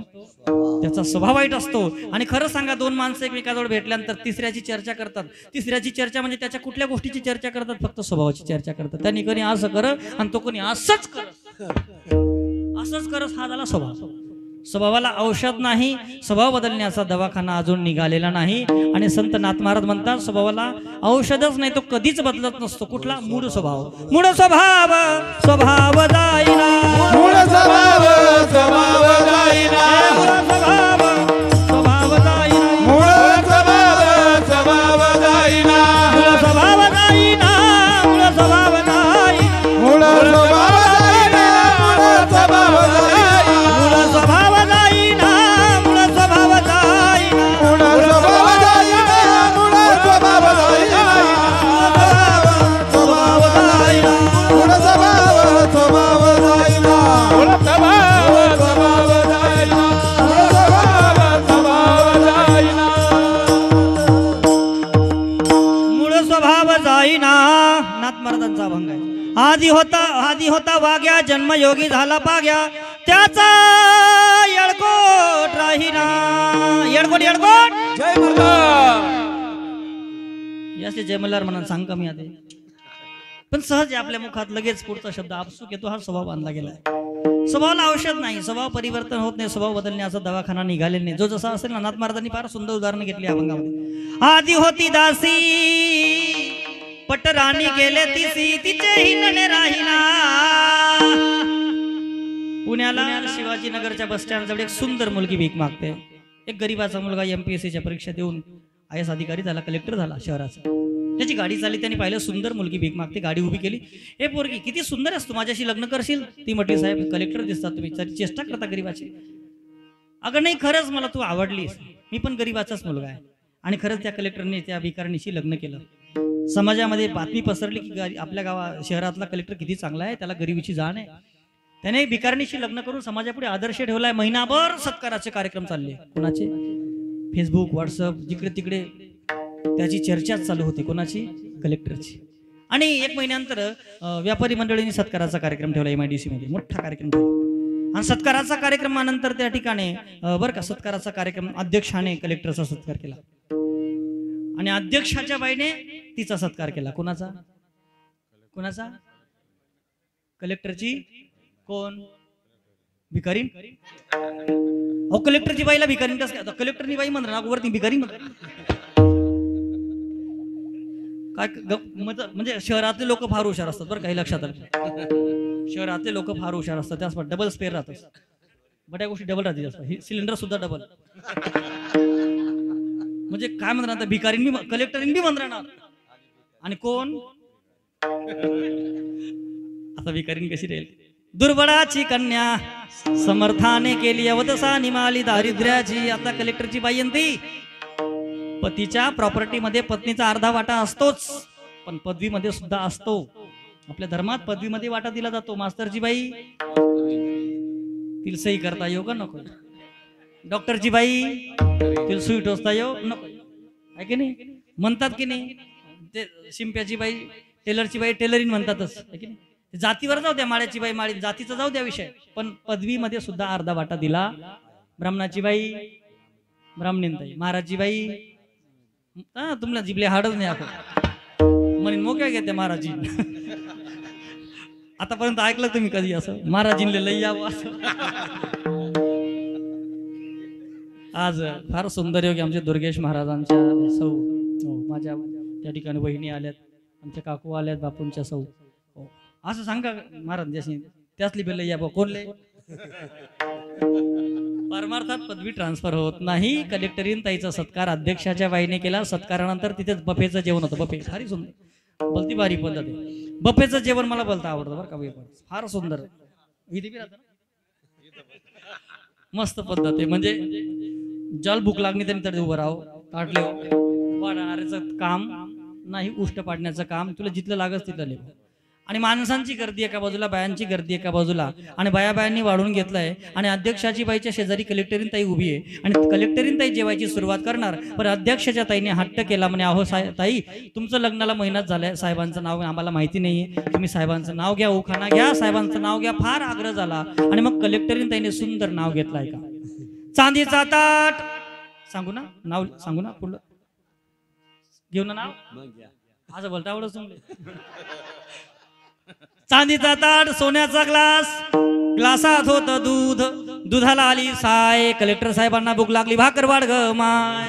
त्याचा स्वभाव वाईट असतो. आणि खरं सांगा, 2 माणसं एकमेकाजवळ भेटल्यानंतर तिसऱ्याची चर्चा करतात. तिसऱ्याची चर्चा म्हणजे त्याच्या कुठल्या गोष्टीची चर्चा करतात? फक्त स्वभावाची चर्चा करतात. त्यांनी कोणी असं कर आणि तो कोणी असंच कर, असंच करस. हा झाला स्वभाव. स्वभावाला औषध नाही, स्वभाव बदलण्याचा दवाखाना अजून निघालेला नाही. आणि संत नाथ महाराज म्हणतात, स्वभावाला औषधच नाही, तो कधीच बदलत नसतो. कुठला? मूळ स्वभाव. मूळ स्वभाव स्वभाव जाईना, मूळ स्वभाव स्वभाव जाईना, मूळ स्वभाव स्वभाव जाईना, मूळ स्वभाव स्वभाव जाईना, मूळ स्वभाव जाईना, मूळ स्वभाव जाईना, मूळ स्वभाव जाईना, मूळ स्वभाव जाईना, मूळ स्वभाव जाईना, मूळ स्वभाव जाईना, मूळ स्वभाव जाईना, मूळ स्वभाव जाईना, स्वभाव जाईना, मूळ स्वभाव स्वभाव जाईना, मूळ स्वभाव स्वभाव जाईना, मूळ स्वभाव स्वभाव जाईना. मूळ स्वभाव जाईना. नाथ महाराजांचा अभंग आहे. आधी होता वाग्या, जन्मयोगी झाला पाग्या, त्याचा येळकोट राहीना. येळकोट येळकोट जय मल्हार. याचे जय मल्हार म्हणून सांग कमी आते, पण सहज आपल्या मुखात लगेच पुढचा शब्द आपसूक येतो. हा स्वभाव बांधला गेलाय. स्वभावाला औषध नाही, स्वभाव परिवर्तन होत नाही, स्वभाव बदलण्याचा दवाखाना निघालेला नाही. जो जसा असेल ना, नाथ महाराजांनी फार सुंदर उदाहरण घेतली अभंगामध्ये. आधी होती दासी, पटराणी गेले तिसी, तिचे हिंडणे राहिना. पुण्याला शिवाजीनगरच्या बस स्टँड जवळ एक सुंदर मुलगी भीक मागते. एक गरीबाचा मुलगा MPSCच्या परीक्षा देऊन IAS अधिकारी झाला, कलेक्टर झाला शहराचा. त्याची गाडी चालली, त्यांनी पाहिलं सुंदर मुलगी भीक मागते. गाडी उभी केली. हे पोरगी किती सुंदर आहेस, तू माझ्याशी लग्न करशील? ती म्हटली, साहेब कलेक्टर दिसतात तुम्ही, चेष्टा करता गरीबाची. अगं नाही, खरंच मला तू आवडलीस, मी पण गरीबाचाच मुलगा आहे. आणि खरंच त्या कलेक्टरने त्या भिकारणीशी लग्न केलं. समाजामध्ये बातमी पसरली की आपल्या शहरातला कलेक्टर किती चांगला आहे, त्याला गरिबीची जाण आहे. त्याने भिकारणीशी लग्न करून समाजापुढे आदर्श ठेवलाय. महिनाभर सत्काराचे कार्यक्रम चालले. कोणाचे? फेसबुक, व्हॉट्सअप, जिकडे तिकडे त्याची चर्चाच चालू होती. कोणाची? कलेक्टरची. आणि 1 महिन्यानंतर व्यापारी मंडळींनी सत्काराचा कार्यक्रम ठेवला MIDC मध्ये, मोठा कार्यक्रम ठेवला. आणि सत्काराचा कार्यक्रमानंतर त्या ठिकाणी बरं का, सत्काराचा कार्यक्रम अध्यक्षाने कलेक्टरचा सत्कार केला. आणि अध्यक्षाच्या बाईने तिचा सत्कार केला. कोणाचा? कोणाचा? कलेक्टरची. कोण? भिकारीन. अहो कलेक्टरची बाईला भिकारीन कसं काय? कलेक्टरनी बाई म्हणणार ना, वरती भिकारी काय? म्हणजे शहरातले लोक फार हुशार असतात बरं, काही लक्षात आलं. शहरातले लोक फार हुशार असतात. त्यास डबल स्पेअर राहतात, बऱ्या गोष्टी डबल राहतात. सिलेंडर सुद्धा डबल. म्हणजे काय म्हणणार आता, भिकारीन बी कलेक्टरीन बी म्हणणार. आणि कोण? आता भिकारीन कशी राहील? दुर्बळाची कन्या समर्थाने केली अवतसा निमाली दारिद्र्याची. आता कलेक्टरची बाई ती पतीच्या प्रॉपर्टीमध्ये पत्नीचा अर्धा वाटा असतोच, पण पदवीमध्ये सुद्धा असतो. आपल्या धर्मात पदवीमध्ये वाटा दिला जातो. मास्तरची बाई तिला सही करता येऊ का नको? डॉक्टरची बाई तिला सुई टोचता येऊ नको? आहे की नाही? म्हणतात की नाही? ते शिंप्याची बाई टेलरची बाई टेलरिंग म्हणतातच है की नाही? जातीवर जाऊ द्या, माळ्याची बाई माळी जातीचा जाऊ द्या विषय, पण पदवीमध्ये सुद्धा अर्धा वाटा दिला. ब्राह्मणाची बाई ब्राह्मणीनताई, महाराजची बाई तुम्हाला जिबले हाडच नाही आपण म्हणून मोक्या घेते महाराजी. आतापर्यंत ऐकलं तुम्ही कधी असं महाराजींले लई यावं असं? आज फार सुंदर योगी आमचे दुर्गेश महाराजांच्या सौ माझ्या त्या ठिकाणी वहिनी आल्यात, आमच्या काकू आल्यात, बापूंच्या सौ असं सांगा महाराज ज्याशी त्याचली बेल या बा कोणले. परमार्थात पदवी ट्रान्सफर होत नाही. कलेक्टरीन ताईचा सत्कार अध्यक्षाच्या बाईने केला. सत्कारानंतर तिथेच बफेचं जेवण होतं. बफे फारी सुंदर बोलती भारी पद्धत आहे. बफेचं जेवण मला बोलता आवडतं बरं का, फार सुंदर इथे बी राहतं ना, मस्त पद्धत आहे. म्हणजे ज्याला भूक लागली त्यांनी तर उभं राहावं, ताटले वाढणाऱ्याचं काम नाही, उष्ट पाडण्याचं काम, तुला जिथलं लागत तिथलं लिह. आणि माणसांची गर्दी एका बाजूला, बायांची गर्दी एका बाजूला, आणि बायांनी वाढून घेतलंय. आणि अध्यक्षाची बाईच्या शेजारी कलेक्टरीन ताई उभी आहे आणि कलेक्टरीन ताई जेवायची सुरुवात करणार, पण अध्यक्षाच्या ताईने हट्ट केला म्हणे अहो ताई तुमचं लग्नाला महिनाच झालाय, साहेबांचं नाव आम्हाला माहिती नाहीये, तुम्ही साहेबांचं नाव घ्या, उखाणा घ्या, साहेबांचं नाव घ्या. फार आग्रह झाला आणि मग कलेक्टरीन ताईने सुंदर नाव घेतलं आहे का, चांदीचा ताट. सांगू ना नाव, सांगू ना पुढलं घेऊ ना नाव, असं बोलता आवडत तुमले. चांदीचा ताट, सोन्याचा ग्लास, ग्लासात होत दूध, दुधाला आली साय. कलेक्टर साहेबांना भूक लागली, भाकर वाढ ग माय.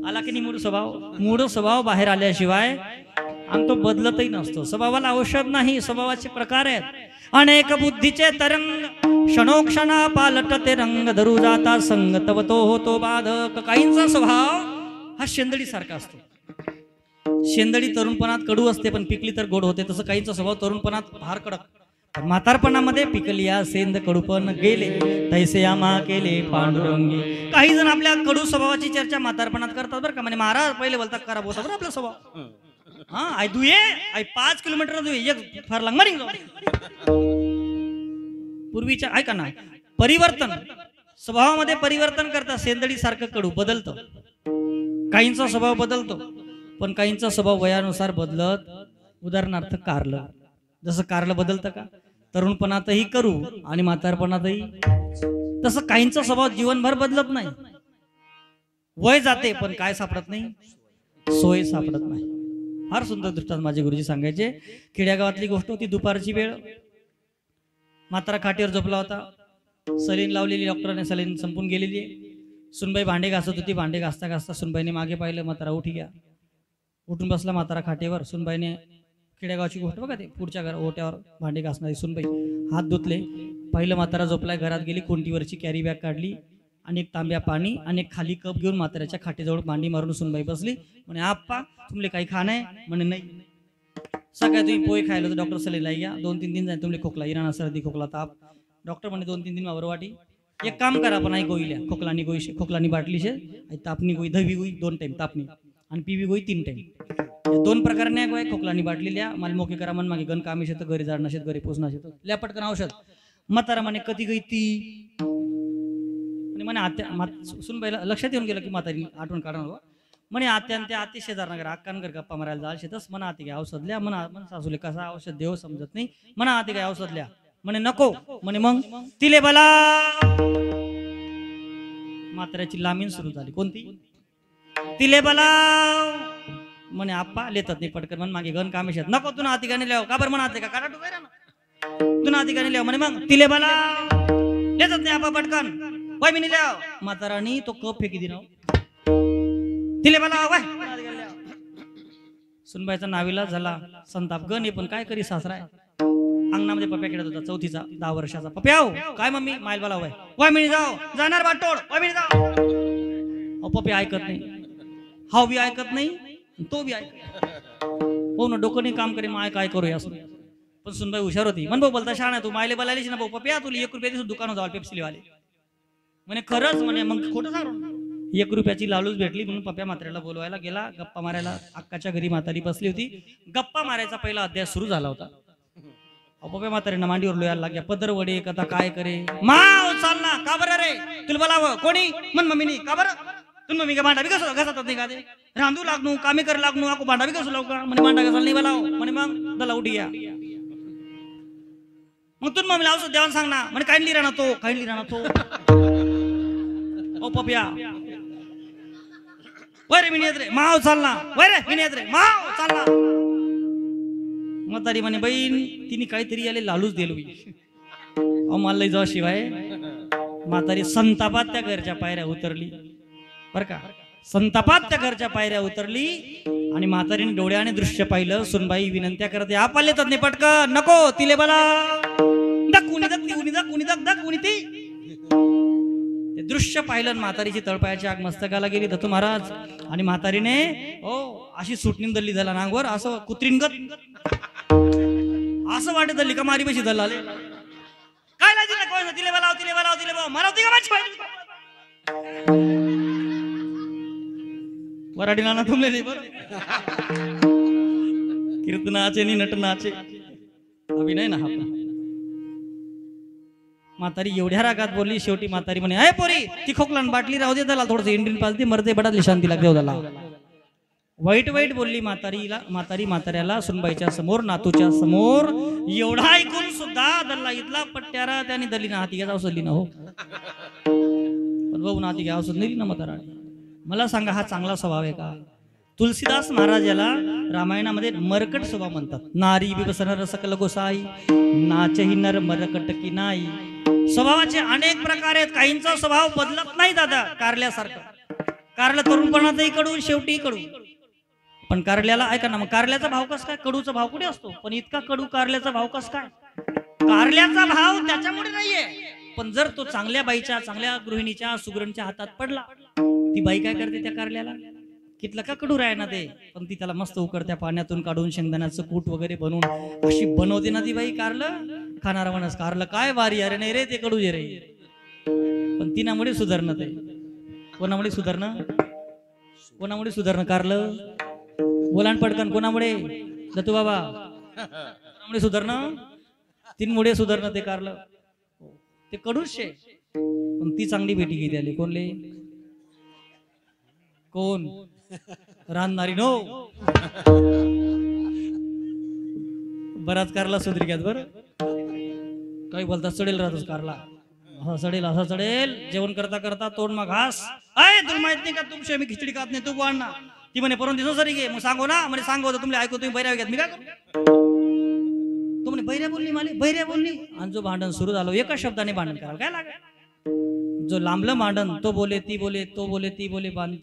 आला की नाही मूळ स्वभाव. मूळ स्वभाव बाहेर आल्याशिवाय आणि तो बदलतही नसतो. स्वभावाला औषध नाही, स्वभावाचे प्रकार आहेत अनेक. बुद्धीचे तरंग क्षणोक्षणा पालटते रंग, धरू जाता संग तव तो होतो बाधक. काहींचा स्वभाव हा शेंदडी सारखा असतो. शेंदडी तरुणपणात कडू असते पण पिकली तर गोड होते, तसं काहींचा स्वभाव तरुणपणात फार कडक, पण म्हातारपणामध्ये पिकलिया सेंद कडूपण गेले, तैसे आम्हा केले पांडुरंगी. काही जण आपल्या कडू स्वभावाची चर्चा म्हातारपणात करतात बरं का. म्हणजे महाराज पहिले बोलतात खराब होता बरं आपला स्वभाव. हा आय दुये आय 5 किलोमीटर दुये एक फार लांब मारिंग. पूर्वीच्या ऐका ना, परिवर्तन स्वभावामध्ये परिवर्तन करतात. सेंदडी सारखं कडू बदलतं, काहींचा स्वभाव बदलतो, पण काहींचा स्वभाव वयानुसार बदलत. उदाहरणार्थ कारलं, जसं कारलं बदलतं का, तरुणपणातही करू आणि म्हातारपणातही, तसं काहींचा स्वभाव जीवनभर बदलत नाही. वय जाते पण काय सापडत नाही, सोय सापडत नाही. फार सुंदर दृष्टांत माझे गुरुजी सांगायचे. खेड्यागावातली गोष्ट होती. दुपारची वेळ, म्हातारा खाटीवर झोपला होता. सलीन लावलेली डॉक्टरांनी, सलीन संपून गेलेली आहे. सुनबाई भांडे घासत होती. भांडे घासता घासता सुनबाईने मागे पाहिलं, म्हातारा उठी घ्या. उठून बसला म्हातारा खाटेवर. सुनबाईने, खेडेगावची गोष्ट बघा ते, पुढच्या घर ओट्यावर भांडे घासणारी सुनबाई, हात धुतले. पहिलं म्हातारा झोपलाय. घरात गेली, कोंटीवरची कॅरी बॅग काढली आणि एक तांब्या पाणी आणि एक खाली कप घेऊन म्हाताऱ्याच्या खाटेजवळ मांडी मारून सुनबाई बसली. म्हणे आप्पा तुमले काही खाणं आहे? म्हणे नाही. सकाळी तुम्ही पोहे खायला तर डॉक्टर सलीला घ्या, 2-3 दिन जाईल तुमले खोकला, इराणा सर्दी खोकला ताप. डॉक्टर म्हणे 2-3 दिन मावर वाटी. एक काम करा आपण, आई गोईल्या खोकलानी गोई, खोकलानी बाटली शे, तापणी गोई, दहवी गोई 2 टाइम तापणी आणि पिवी गोई 3 टाइम. 2 प्रकारने गोय खोकलानी बाटली लिया. मला मोके करा मन मागे गण कामी शेत, घरी जाड नशेत, घरी पोचना शेत, ल्या पटकन औषध. म्हातारा म्हणे कधी गई ती, म्हणे आत्या. सुनबाईला लक्षात येऊन गेलं की म्हातारी आठवण काढणार. म्हणे आत्या त्या आते शेजारनगर अक्कानगर गप्पा मारायला जाल शेतस. म्हणा आती काय औषध लिया, म्हणा सासूले कसा औषध देव समजत नाही, म्हणा आती काय औषध लिया. म्हणे नको. म्हणे मग तिले बला. म्हाताऱ्याची लामीन सुरू झाली. कोणती? तिले बला. म्हणे आप्पा लेतात नाही पटकन. म्हण मागे गण कामेश नको, तू ना आती गाणी लिहाव का बरं म्हणा का काढा डुबाय ना, तू ना आती गाणी लिहाव. म्हणे मग तिले बला लेतात नाही आप्पा पटकन, वय मी नाही लिहाव. म्हातारानी तो कप फेकी दिना, तिले बला वय. सुनबाईचा नावीला झाला संताप. गण पण काय करी सासरा आहे. अंगणामध्ये पप्या खेळत होता, 4थीचा 10 वर्षाचा. पप्या काय मम्मी मायल बला वय, वय मी जाऊ जाणार बाटोड, वय मी जाऊ. पप्या ऐकत नाही, हाव बी ऐकत नाही, तो बी ऐकत. हो ना, डोकं नाही काम करे, माय काय करू या. पण सुनबाई हुशार होती. मन भाऊ बोलता शाळा, तू मायले बोलायलीच ना भाऊ. पप्या तुला 1 रुपया दिवस दुकानात जाऊ पेप्सिली वाले. म्हणे खरंच. म्हणे मग खोटं सांग. 1 रुपयाची लालूच भेटली म्हणून पप्या म्हाताऱ्याला बोलवायला गेला. गप्पा मारायला अक्काच्या घरी म्हातारी बसली होती. गप्पा मारायचा पहिला अध्याय सुरू झाला होता. पप्या म्हाताऱ्यांना मांडीवर लोयाला लागल्या. पदर वडे कथा काय करे माव चाल ना, का बरं रे तुला बोलावं कोणी? मन मम्मीनी का बरं? तुम्ही मी काय भांडा बी कसं घासत नाही का ते रांधू लागणू कामे कर लागणू आको भांडा बी कसं लावू का म्हणे भांडा कसाला नाही बोलाव म्हणे मग दला उठी या मग तुम्ही मम्मीला औषध द्यावं सांग ना म्हणे काढली राहणार तो ओ पप्या वय रे मी नेत रे माव चालना वय रे मी नेत रे माव चालना म्हातारी म्हणे बहीण तिने काहीतरी याले लालूच दिलो अहो मला जाऊ शिवाय म्हातारी संतापात त्या घरच्या पायऱ्या उतरली बर का संतापात त्या घरच्या पायऱ्या उतरली आणि म्हातारीने डोळ्याने दृश्य पाहिलं सुनबाई विनंत्या करते आप आले तर नाही पटकन नको तिले बला दकुनी ती ते दृश्य पाहिलं म्हातारीची तळपायाची आग मस्तकाला गेली दत्तू महाराज आणि म्हातारीने ओ अशी सुटणी दल्ली झाला नांगवर असं कुत्रीनगत असं वाटत दल्ली का मारी पैशी दल्ला आले काय लाजी ना कोण तिले बलाव मारवती का माझी वराडी नाना तुमले नाही बरं कीर्तनाचे नि नटनाचे अभिनय ना हा म्हातारी एवढ्या रागात बोलली शेवटी म्हातारी म्हणे अय पोरी ती खोकला बाटली राहू दे त्याला थोडस इंडियन पाजती मरते बडातली शांती लागते त्याला वाईट बोलली म्हाताऱ्याला सुनबाईच्या समोर नातूच्या समोर एवढा ऐकून सुद्धा दल्ला इथला पट्ट्यारा त्याने दल्ली ना हाती घ्या औषधली ना हो पण भाऊ नाती घ्या औषध नाही ना म्हातारा मला सांगा हा चांगला स्वभाव आहे का तुलसीदास महाराज याला रामायणामध्ये मरकट स्वभाव म्हणतात नारी विवसन सकल गोसाई नाचही नर मरकट की नाही स्वभावाचे अनेक प्रकार आहेत काहींचा स्वभाव बदलत नाही दादा कारल्यासारखं कारलं तरुणपणातही कडू शेवटी कडू पण कारल्याला ऐका ना मग कारल्याचा भाव कस काय कडूचा भाव कुठे असतो पण इतका कडू कारल्याचा भाव कस काय कारल्याचा भाव त्याच्यामुळे नाहीये पण जर तो चांगल्या बाईच्या चांगल्या गृहिणीच्या सुगरणीच्या हातात पडला ती बाई काय करते त्या कारल्याला कितलं का कडू राय ना ते पण ती त्याला मस्त उकडत्या पाण्यातून काढून शेंगदाण्याचं कूट वगैरे बनवून अशी बनवते ना ती बाई कारलं खाणारा म्हणस कारलं काय वारी अरे नाही रे ते कडू जे रे पण तिनामुळे सुधारणं ते कोणामुळे सुधारणं कारलं बोलाण पडकन कोणामुळे दत्तू बाबा कोणामुळे सुधारणं तीनमुळे सुधारणं ते कारलं ते कडूच शे पण ती चांगली भेटी घेते आली कोणले कोण रानणारी नो बराच कारला सुधरी घ्यात बर काही बोलता चढेल राहतोस कारला असा चढेल जेवण करता करता तोंड मग घास अय तुला माहित नाही का तुमच्या मी खिचडी खात नाही तू वाढ ना ती म्हणे परत दिसो सरी घे मग सांगो ना म्हणे सांगो तुम्ही ऐकू तुम्ही बैऱ्या घेत मी काय करू तू म्हणे बैऱ्या बोलली आणि जो भांडण सुरू झालं एका शब्दाने भांडण करावं काय लागेल जो लांबलं मांडन तो बोले ती बोले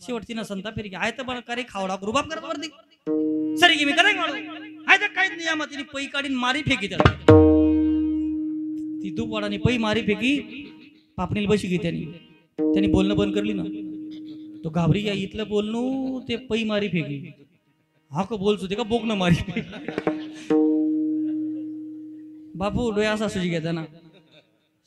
शेवटची ना संता फेरी आय तर बरं करे खावडा रुबाब करत वरती सरी की मी करे आय तर काहीच नियम तिने पै काढीन मारी फेकी त्याला ती दुपाराने पै मारी फेकी पापणीला बशी घे त्यांनी बोलणं बंद करली ना तो घाबरी या इथलं बोलणं ते पै मारी फेकी हा का बोलतो ते का बोकणं मारी बापू डोळ्या असा सुजी घेता ना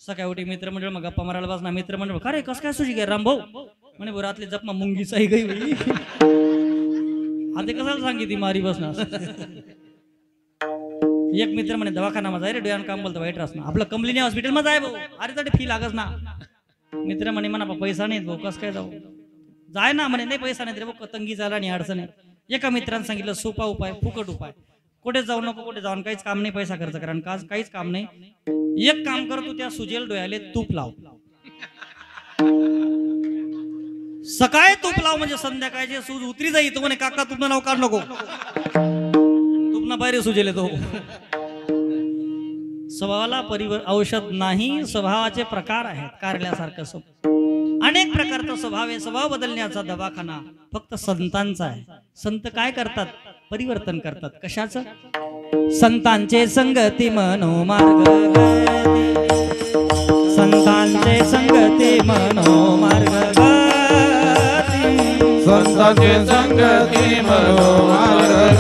सकाळी उठी मित्रमंडळ मग गप्पा मारायला बसणार मित्रमंडळ का रे कसं काय सुजी घ्या राम भाऊ म्हणे बरं रात्री जपमा मुंगीचा गई होई आता कसाला सांगी ती मारी बसणार एक मित्र म्हणे दवाखाना मध्ये आहे रे डोळ्यानं काम बोलतो वाईट रास ना आपलं कंपनी हॉस्पिटल मध्ये आहे भाऊ अरे तरी फी लागस ना मित्र म्हणे म्हणा पैसा नाही भाऊ कसं काय जाऊ जाय ना म्हणे नाही पैसा नाही रे भाऊ तंगी झाला आणि अडचण आहे एका मित्रानं सांगितलं सोपा उपाय फुकट उपाय कुठे जाऊ नको कुठे जाऊन काहीच काम नाही पैसा खर्च कारण काहीच काम नाही एक काम कर तू त्या सुजेल डोळ्याले तूप लाव सकाळी तूप लाव म्हणजे संध्याकाळचे सूज उतरी जाई तो म्हणे काका तुमनं नाव काढ नको तुमना बाहेर सुजेल तो स्वभावाला औषध नाही स्वभावाचे प्रकार आहेत कारल्यासारखं अनेक प्रकारचा स्वभाव आहे स्वभाव बदलण्याचा दवाखाना फक्त संतांचा आहे संत काय करतात परिवर्तन करतात कशाचं संतांचे संगती मनोमार्ग संतांचे संगती मनोमार्ग संतांचे संगती मनोमार्ग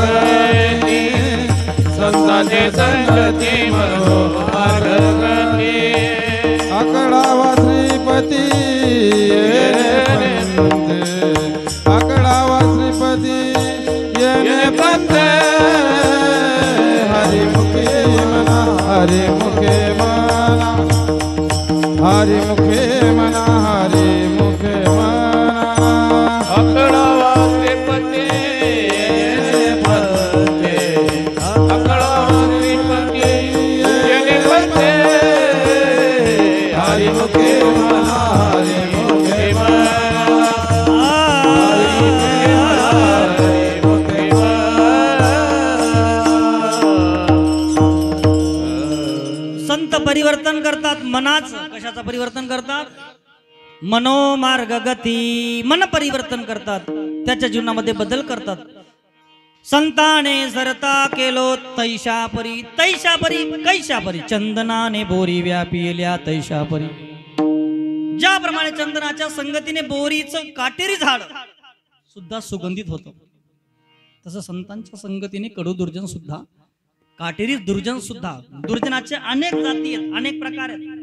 संतांचे संगती मनोमार्ग आकडावा श्रीपती आकडावा श्रीपती येणे पंते हरिमुखे मना हरिमुखे मना हरिमुखे मना हरिमुखे मना संत परिवर्तन करतात मनाचं. कशाचं परिवर्तन करतात? मनोमार्ग गती, मन परिवर्तन करतात, त्याच्या जीवनामध्ये बदल करतात. संताने सरता केलो तैशापरी, तैशापरी कैशापरी, चंदनाने बोरी व्यापिल्या तैशापरी. ज्याप्रमाणे चंदनाच्या संगतीने बोरीचं काटेरी झाड सुद्धा सुगंधित होतं, तसं संतांच्या संगतीने कडू दुर्जन सुद्धा, काटेरी दुर्जन सुद्धा. दुर्जनाचे अनेक जाती आहेत, अनेक प्रकार आहेत.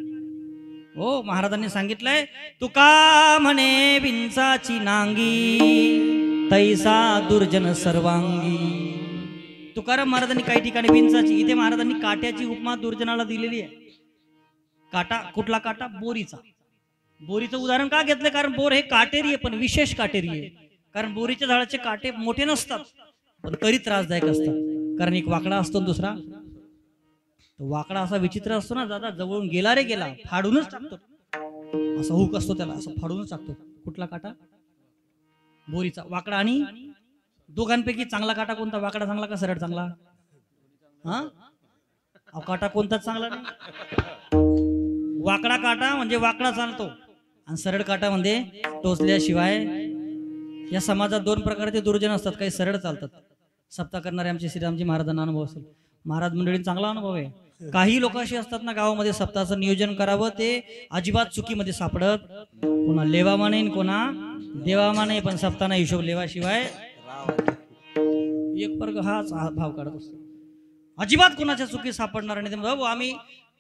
हो, महाराजांनी सांगितलंय, तुका म्हणे विंचाची नांगी, तैसा दुर्जन सर्वांगी. तुकाराम महाराजांनी काही ठिकाणी विंचाची, इथे महाराजांनी काट्याची उपमा दुर्जनाला दिलेली आहे. काटा, कुठला काटा? बोरीचा. बोरीचं उदाहरण का घेतलं? कारण बोर हे काटेरी आहे, पण विशेष काटेरी आहे. कारण बोरीच्या झाडाचे काटे मोठे नसतात, पण तरी त्रासदायक असतात. कारण एक वाकडा असतो, दुसरा वाकडा असा विचित्र असतो ना, दादा जवळून गेला रे गेला, फाडूनच टाकतो. असा हुक असतो त्याला, असं फाडूनच टाकतो. कुठला काटा? बोरीचा. वाकडा. आणि दोघांपैकी चांगला काटा कोणता? वाकडा चांगला का सरळ चांगला? हा, काटा कोणताच चांगला नाही. वाकडा काटा म्हणजे वाकडा चालतो, आणि सरळ काटा म्हणजे टोचल्याशिवाय. या समाजात दोन प्रकारचे दुर्जन असतात, काही सरळ चालतात. सप्ताह करणारे आमचे श्रीरामजी महाराजांना अनुभव असेल, महाराज मंडळींना चांगला अनुभव आहे. काही लोक अशी असतात ना, गावामध्ये सप्ताहाचं नियोजन करावं, ते अजिबात चुकीमध्ये सापडत. कोणा लेवामा नाही, कोणा देवामा नाही, पण सप्ताहाना हिशोब लेवाशिवाय एक वर्ग हाच भाव काढत असतो. अजिबात कोणाच्या चुकी सापडणार नाही. भाऊ आम्ही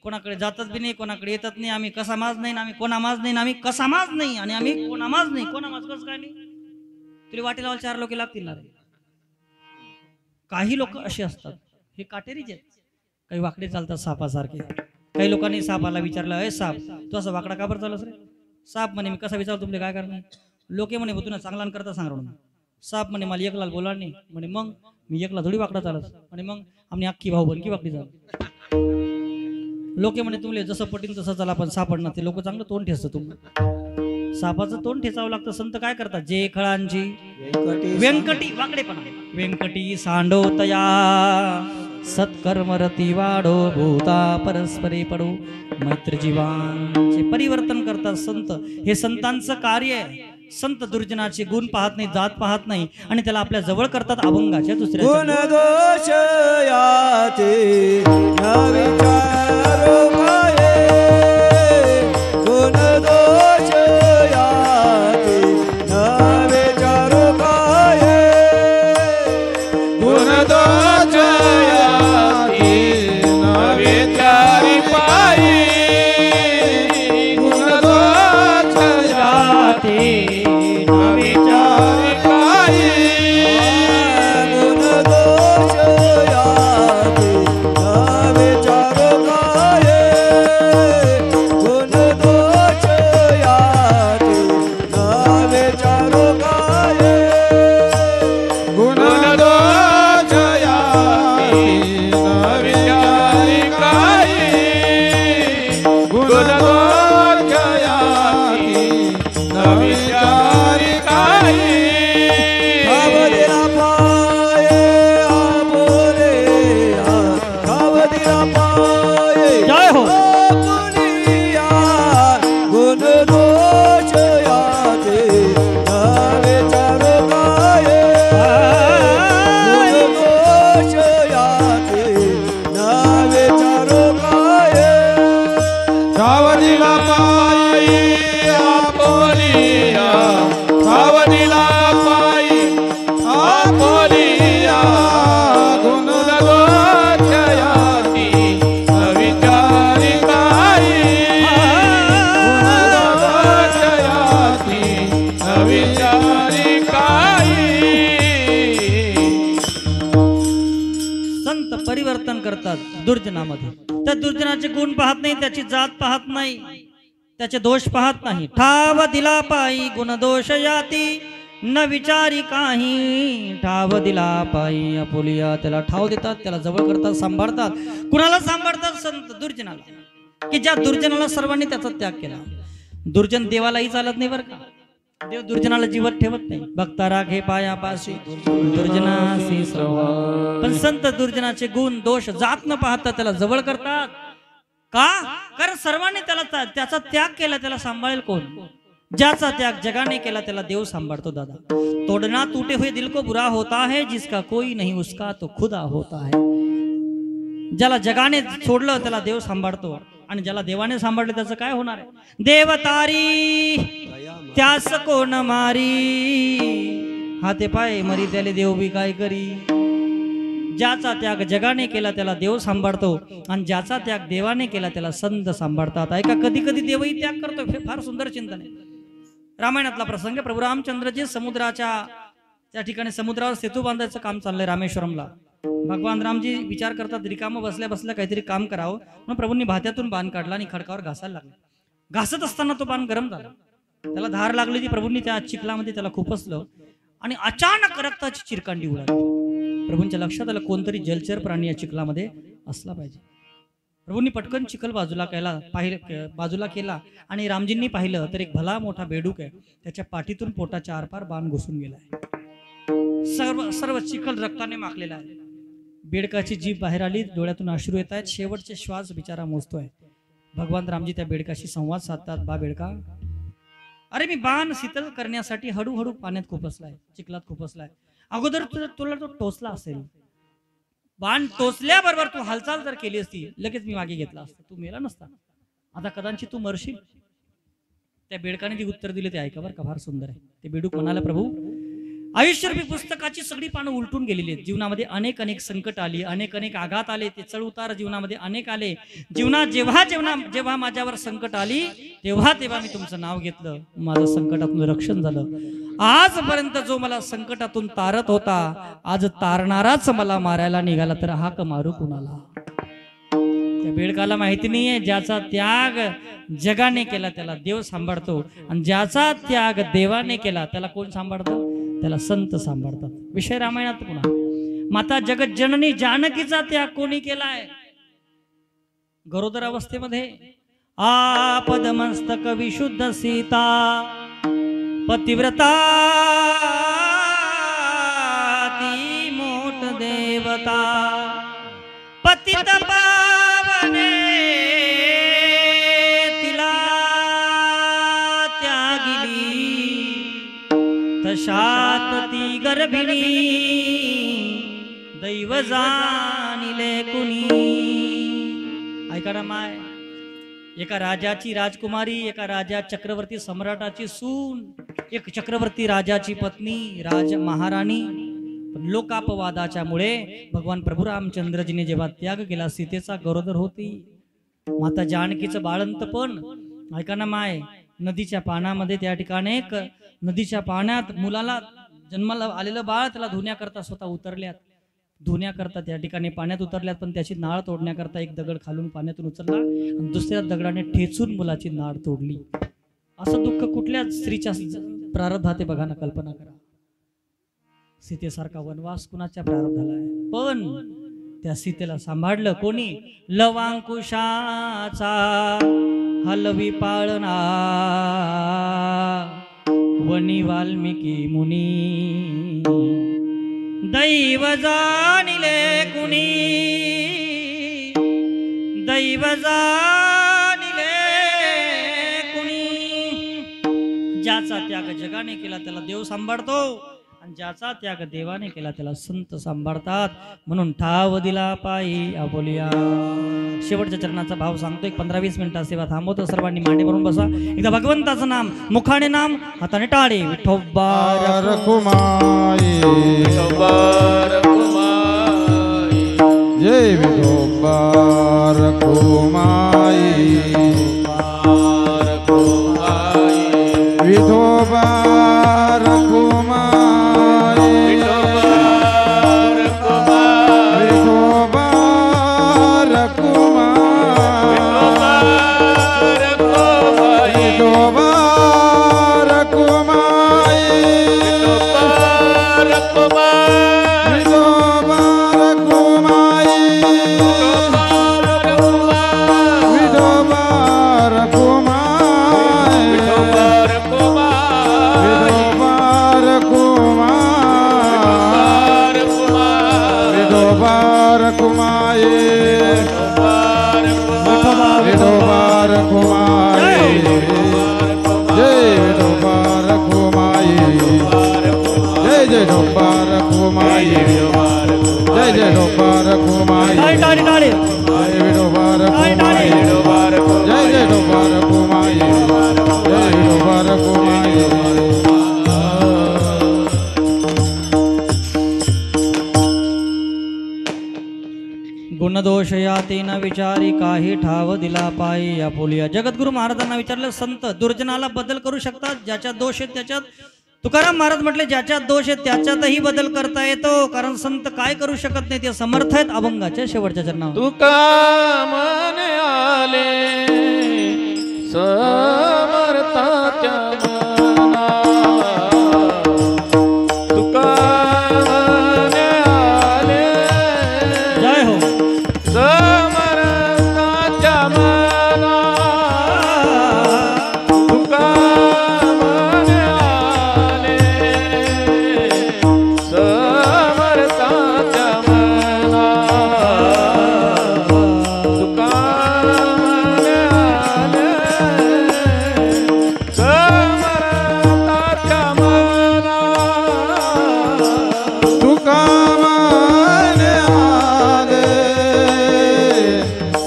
कोणाकडे जातच बी नाही, कोणाकडे येतच नाही, आम्ही कसा माज नाही, आम्ही कोणा माज नाही, आम्ही कसा माज नाही, आणि आम्ही कोणा माज नाही. कोणा माज कसं काय नाही? तुला वाटेला 4 लोक लागतील ना रे. काही लोक असे असतात, हे काटेरीच आहेत. काही वाकडे चालतात सापासारखे. काही लोकांनी सापाला विचारलं, अय साप, तू असं वाकडा का बरं चालस रे? साप म्हणे, मी कसा विचारतो तुमले काय करणार? लोके म्हणे, तू ना चांगला करता सांग म्हणून. साप म्हणे, मला एकला बोला नाही म्हणे, मग मी एकला थोडी वाकडा चालस म्हणे, मग आम्ही अख्खी भाऊ बनकी वाकडी चाल. लोके म्हणे, तुमले जसं पटीन तसं चला, पण सापडणार ते लोक चांगलं तोंड ठेचतं. तुम्हाला सापाचं तोंड ठेचावं लागतं. संत काय करतात? जे खळांची व्यंकटी, वाकडेपणा. व्यंकटी सांडोतया सत्कर्मरती वाढो, भूता परस्परे पडो, मैत्र जीवांचे परिवर्तन करतात संत. हे संतांचं कार्य आहे. संत दुर्जनाचे गुण पाहत नाही, जात पाहत नाही, आणि त्याला आपल्या जवळ करतात. अभंगाच्या दुसऱ्या गुण दोष याते न विचारो काये, गुण दोष याते न विचारो काये, गुण दोष याते न विचारी पायी, गुण दोष याते दुर्जनामध्ये. त्या दुर्जनाचे गुण पाहत नाही, त्याची जात पाहत नाही, त्याचे दोष पाहत नाही. ठाव दिला पायी गुण दोष याती न विचारी काही, ठाव दिला पायी आपुलिया. त्याला ठाव देतात, त्याला जवळ करतात, सांभाळतात. कुणाला सांभाळतात? संत दुर्जनाला, की ज्या दुर्जनाला सर्वांनी त्याचा त्याग केला. दुर्जन देवालाही चालत नाही बरं का. देव दुर्जनाला जीवत ठेवत नाही. भक्ता राखे पायापाशी दुर्जनासी सर्व. पण संत दुर्जनाचे गुण दोष जात न पाहता त्याला जवळ करतात. का? कारण सर्वांनी त्याचा त्याग केला, त्याला सांभाळेल कोण? ज्याचा त्याग जगाने केला त्याला देव सांभाळतो दादा. तोडना टूटे हुए दिल को बुरा होता है, जिसका कोई नहीं उसका तो खुदा होता है. ज्याला जगाने सोडलं त्याला देव सांभाळतो, आणि ज्याला देवाने सांभाळलं त्याचं काय होणार आहे? देव तारी त्यास कोण मारी, हाते पाय मरी त्याले देव बी काय करी. ज्याचा त्याग जगाने केला त्याला देव सांभाळतो, आणि ज्याचा त्याग देवाने केला त्याला संत सांभाळतात. ऐका, कधी कधी देवही त्याग करतो. हे फार सुंदर चिंतन आहे. रामायणातला प्रसंग, प्रभू रामचंद्रजी समुद्राच्या त्या ठिकाणी समुद्रावर सेतू बांधायचं काम चाललंय रामेश्वरमला. भगवान रामजी विचार करतात, रिकामं बसल्या बसल्या काहीतरी काम करावं, म्हणून प्रभूंनी भात्यातून बाण काढला आणि खडकावर घासायला लागला. घासत असताना तो बाण गरम झाला, त्याला धार लागली. ती प्रभूंनी त्या चिखलामध्ये त्याला खुपसलं आणि अचानक रक्ताची चिरकांडी उडाली. प्रभूंच्या लक्षात आलं कोणतरी जलचर प्राणी या चिखलामध्ये असला पाहिजे. प्रभूंनी पटकन चिखल बाजूला केला आणि रामजींनी पाहिलं तर एक भला मोठा बेडूक आहे, त्याच्या पाठीतून पोटाच्या आरपार बाण घुसून गेलाय. सर्व चिखल रक्ताने माखलेला आहे. बेडकाची जीभ बाहेर आली, डोळ्यातून अश्रू येत आहेत, शेवटचे श्वास बिचारा मोजतोय. भगवान रामजी त्या बेडकाशी संवाद साधतात. बा बेडका, अरे मी बाण शीतल करण्यासाठी हळूहळू पाण्यात खुपसलाय, चिखलात खुपसलाय. अगोदर तुला तो टोचला असेल, बाण टोचल्याबरोबर तू हालचाल जर केली असती लगेच मी मागे घेतला असता, तू मेला नसता. आता कदाचित तू मरशील. त्या बेडकाने ती उत्तर दिले ते ऐका बरं का, फार सुंदर आहे. ते बेडूक म्हणाला, प्रभू आयुष्यरूपी पुस्तकाची सगळी पानं उलटून गेलेली आहेत. जीवनामध्ये अनेक अनेक संकट आली, अनेक अनेक आघात आले, ते चढ उतार जीवनामध्ये अनेक आले. जीवनात जेव्हा माझ्यावर संकट आली तेव्हा मी तुमचं नाव घेतलं, माझं संकटातून रक्षण झालं. आजपर्यंत जो मला संकटातून तारत होता, आज तारणाराच मला मारायला निघाला, तर हाक मारू कुणाला? त्या बेडकाला माहिती नाहीये, ज्याचा त्याग जगाने केला त्याला देव सांभाळतो, आणि ज्याचा त्याग देवाने केला त्याला कोण सांभाळतो? त्याला संत सांभाळतात. विषय रामायणात पुन्हा. माता जगत जननी जानकीचा त्याग कोणी केलाय? गरोदर अवस्थेमध्ये आपदमस्तक विशुद्ध सीता पतिव्रता ती मोठ देवता पतित पावने तिला त्यागिली, तशात ती गर्भिणी दैव जाणिले कुणी. ऐका ना माय, एका राजाची राजकुमारी, एका राजा चक्रवर्ती सम्राटाची सून, एक चक्रवर्ती राजाची पत्नी महाराणी. लोकापवादाच्या मुळे भगवान प्रभू रामचंद्रजीने जेव्हा त्याग केला, सीतेचा गरोदर होती. माता जानकीचं बाळंत पण ऐका ना माय, नदीच्या पाण्यामध्ये त्या ठिकाणी एक नदीच्या पाण्यात मुलाला जन्माला आलेलं बाळ त्याला धुण्याकरता स्वतः उतरल्यात, धुण्याकरता त्या ठिकाणी पाण्यात उतरल्यात, पण त्याची नाळ तोडण्याकरता एक दगड खालून पाण्यातून उचलला आणि दुसऱ्या दगडाने ठेचून मुलाची नाळ तोडली. असं दुःख कुठल्या स्त्रीच्या प्रारब्धात बघा ना, कल्पना करा. सीतेसारखा वनवास कुणाच्या प्रारब्धाला आहे, पण त्या सीतेला सांभाळलं कोणी? लवांकुशाचा हलवी पाळणा वनी वाल्मिकी मुनी, दैव जाणिले कुणी, दैव जाणिले कुणी. ज्याचा त्याग जगाने केला त्याला देव सांभाळतो, आणि ज्याचा त्याग देवाने केला त्याला संत सांभाळतात. म्हणून ठाव दिला पायी आबोलिया. शेवटच्या चरणाचा भाव सांगतो. एक 15-20 मिनिटं सेवा थांबवतो. सर्वांनी मांडी भरून बसा. एकदा भगवंताचं नाम मुखाने नाम, हाताने टाळे. विठोबा रखुमाई, जय विठोबा रखुमाई, विठोबा कुमाई जय जय डोपार कुमाई टाळी टाळी टाळी जय डोपार टाळी कुमाई टाळी जय जय डोपार कुमाई जय डोपार कुमाई गुणदोष यातीन विचारी काही ठाव दिला पायी या पोलिया. जगद्गुरु महाराजांना विचारलं, संत दुर्जनाला बदल करू शकतात, ज्याच्यात दोष आहे त्याच्यात. तुकाराम महाराज म्हटले, ज्याच्यात दोष आहे त्याच्यातही बदल करता येतो, कारण संत काय करू शकत नाही ते समर्थ आहेत. अभंगाच्या शेवटच्या चरणावर तुका मने आले समर्थाच्या मना तुका मने आले जय हो. समर्थाच्या मना तुका मने आले समर्थाच्या मना तुका मने आले समर्थाच्या मना तुका मने आले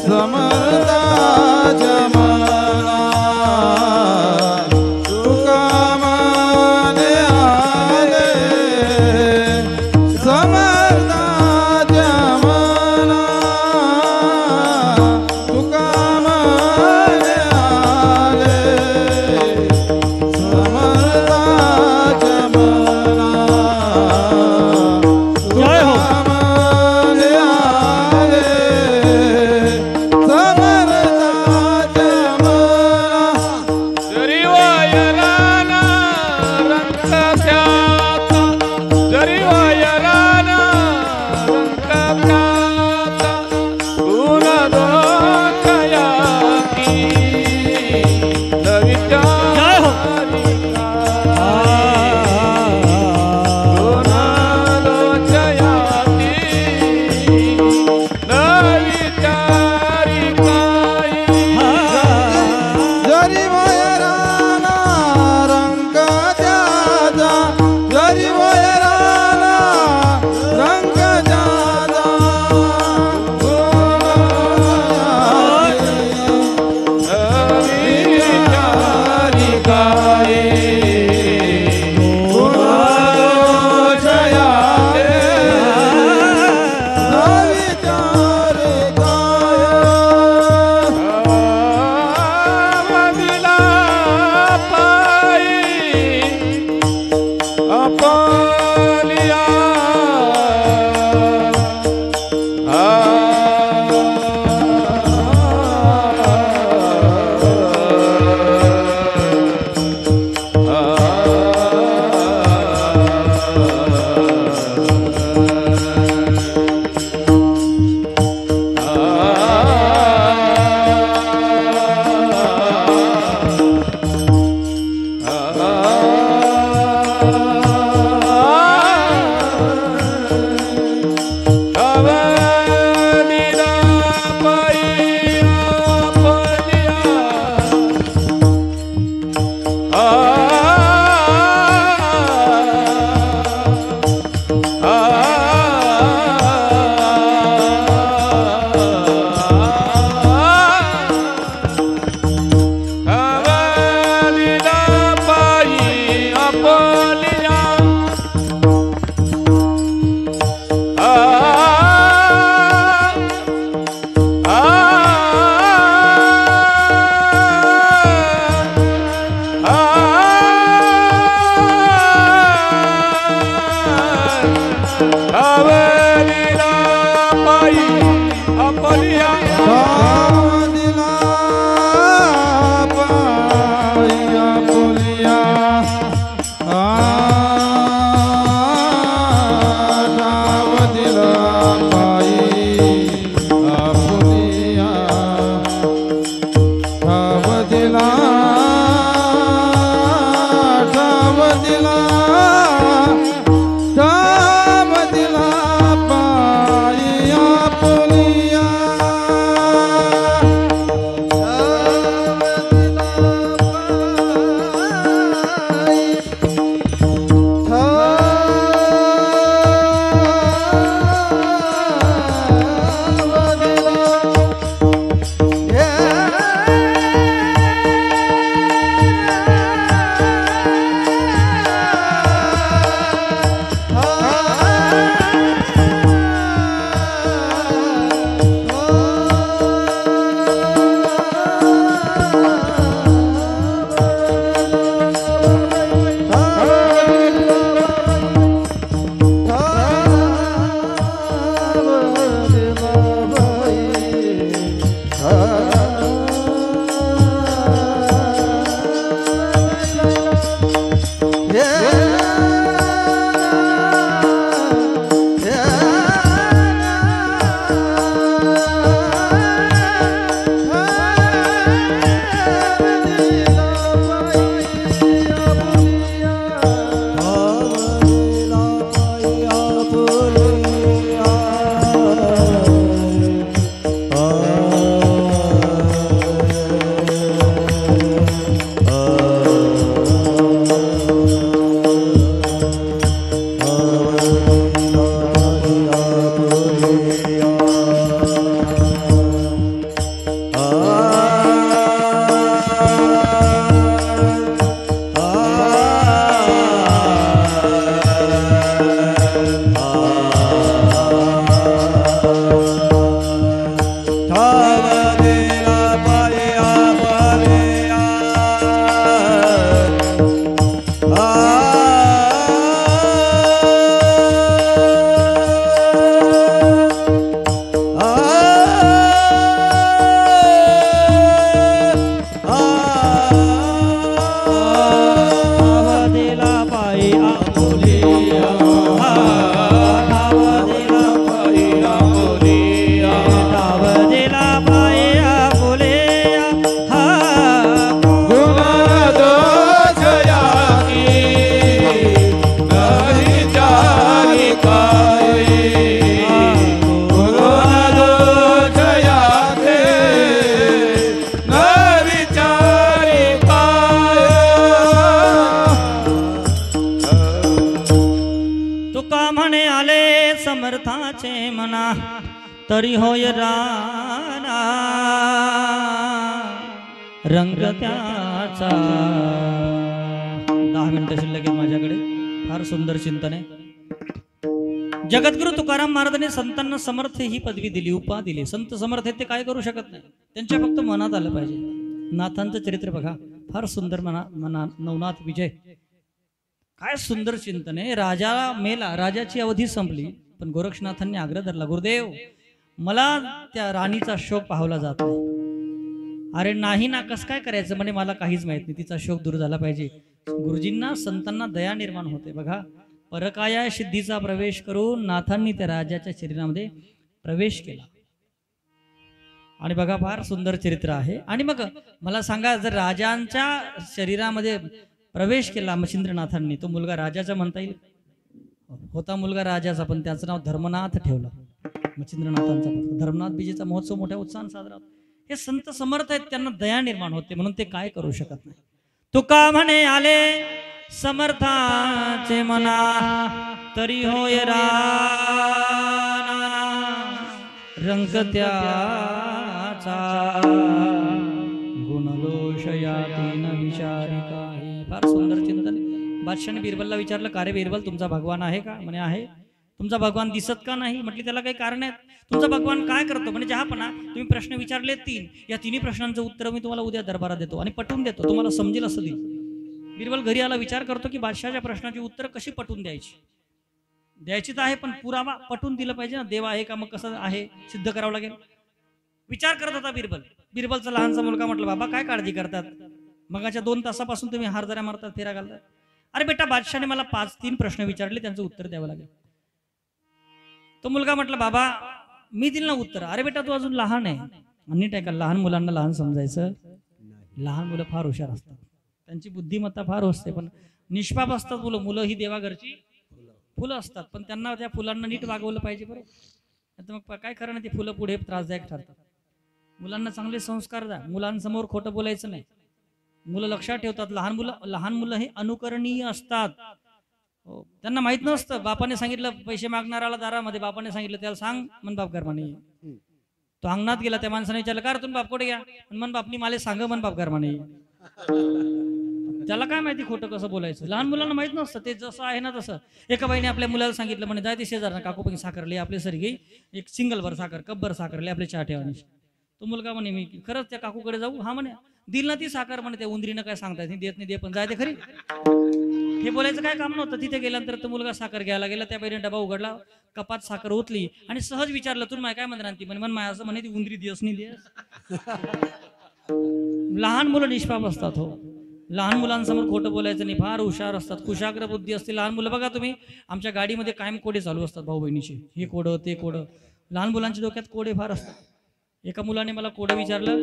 समर्थाच्या मना तुका मने आले समर्थाच्या मना तुका मने आले समर्थाच्या मना जय हो. मने आले समर्थाच्या मना जरी वायराना रंग त्याचा जरी वायराना रंग त्याचा गुण दोषयाती न जय हो. गुण दोषयाती न विचारी काही जरी वयराना रंग त्याचा जरी वयराना रंग त्याचा विचारी काय मना तरी होय राना रंग त्याचा. 10 मिनिटं शिल्लक आहेत माझ्याकडे. फार सुंदर चिंतन आहे. जगद्गुरु तुकाराम महाराजांनी संतांना समर्थ ही पदवी दिली, उपा दिली. संत समर्थ आहेत ते काय करू शकत नाही, त्यांच्या फक्त मनात आलं पाहिजे. नाथांचं चरित्र बघा, फार सुंदर. मना नवनाथ विजय, काय सुंदर चिंतन आहे. राजा मेला, राजाची अवधी संपली, पण गोरक्षनाथांनी आग्रह धरला, गुरुदेव मला त्या राणीचा शोक पाहवला जात नाही. अरे नाही ना, कसं काय करायचं म्हणे, मला काहीच माहित नाही, तिचा शोक दूर झाला पाहिजे. गुरुजींना संतांना दया निर्माण होते. बघा, परकाया सिद्धीचा प्रवेश करून नाथांनी त्या राजाच्या शरीरामध्ये प्रवेश केला. आणि बघा, फार सुंदर चरित्र आहे. आणि मग मला सांगा, जर राजांच्या शरीरामध्ये प्रवेश केला मच्छिंद्रनाथांनी, तो मुलगा राजाचा म्हणता येईल? होता मुलगा राजाचा, पण त्याचं नाव धर्मनाथ ठेवलं. मच्छिंद्रनाथांचा धर्मनाथ बीजेचा महोत्सव मोठ्या उत्साहाने साजरा होतो. हे संत समर्थ आहेत, त्यांना दया निर्माण होते, म्हणून ते काय करू शकत नाही. तुका म्हणे आले समर्थाचे मना तरी होय राना रंग त्याचा गुणदोष यातीन विचारी काही. फार सुंदर चिंतन. बादशाने बिरबलला विचारलं, का रे बिरबल, तुमचा भगवान आहे का? म्हणे आहे. तुमचा भगवान दिसत का नाही? म्हटली त्याला काही कारण आहे. तुमचा भगवान काय करतो? म्हणजे जहापणा, तुम्ही प्रश्न विचारले 3, या 3 प्रश्नांचं उत्तर मी तुम्हाला उद्या दरबारात देतो आणि पटवून देतो, तुम्हाला समजेल असं देईल. बिरबल घरी आला, विचार करतो की बादशाच्या प्रश्नाची उत्तर कशी पटवून द्यायची तर आहे, पण पुरावा पटवून दिलं पाहिजे ना. देव आहे का, मग कसं आहे सिद्ध करावं लागेल. विचार करत होता बिरबलचा लहानसा मुलगा म्हटलं, बाबा काय काळजी करतात, मगाच्या 2 तासापासून तुम्ही हारजऱ्या मारतात, फेरा घालतात. अरे बेटा, बादशाने मला 3 प्रश्न विचारले, त्यांचं उत्तर द्यावं लागेल. तो मुलगा म्हटलं, बाबा मी दिलं ना उत्तर. अरे बेटा, तू अजून लहान आहे. नीट आहे का, लहान मुलांना लहान समजायचं. लहान मुलं फार हुशार असतात, त्यांची बुद्धिमत्ता फार असते, पण निष्पाप असतात मुलं. मुलं ही देवाघरची फुलं असतात, पण त्यांना त्या फुलांना नीट वागवलं पाहिजे, बरोबर. आता मग काय खरं नाही, ते फुलं पुढे त्रासदायक ठरतात. मुलांना चांगले संस्कार द्या, मुलांसमोर खोटं बोलायचं नाही. मुलं लक्षात ठेवतात. लहान मुलं हे अनुकरणीय असतात. त्यांना माहित नसतं. बापाने सांगितलं पैसे मागणाराला दारामध्ये, बापाने सांगितलं त्याला सांग मन बाप घर म्हणे. तो अंगणात गेला, त्या माणसाने विचारलं, का रे तुम्ही बाप कुठे घ्या? मन बापनी माले सांग मन बाप घर म्हणे. त्याला काय माहिती खोटं कसं बोलायचं. लहान मुलांना माहित नसतं, ते जसं आहे ना तसं. एका बाईने आपल्या मुलाला सांगितलं, म्हणे जाय ते शेजार ना काकू पण साखर लई आपले सर घे, एक सिंगलभर साखर, कब्बर साखर लई आपले चहा ठेवा. तो मुलगा म्हणे, मी खरंच त्या काकूकडे जाऊ? हा म्हणे, दिल ना ती साखर. म्हणे त्या उंदरीनं काय सांगताय, देत नाही, दे पण जाय ते खरी. हे बोलायचं काय काम नव्हतं. तिथे गेल्यानंतर तो मुलगा साखर घ्यायला गेला, त्या बाईने डबा उघडला, कपात साखर ओतली आणि सहज विचारलं, तू माय काय म्हणणार? ती म्हणे, मन माय असं म्हणे, ती उंदरी दिवस नाही दिवस. लहान मुलं निष्पाप असतात. हो, लहान मुलांसमोर खोटं बोलायचं नाही, फार हुशार असतात, कुशाग्र बुद्धी असते लहान मुलं. बघा तुम्ही, आमच्या गाडीमध्ये कायम कोडे चालू असतात, भाऊ बहिणीचे, हे कोडं ते कोडं. लहान मुलांच्या डोक्यात कोडे फार असतात. एका मुलाने मला कोडं विचारलं,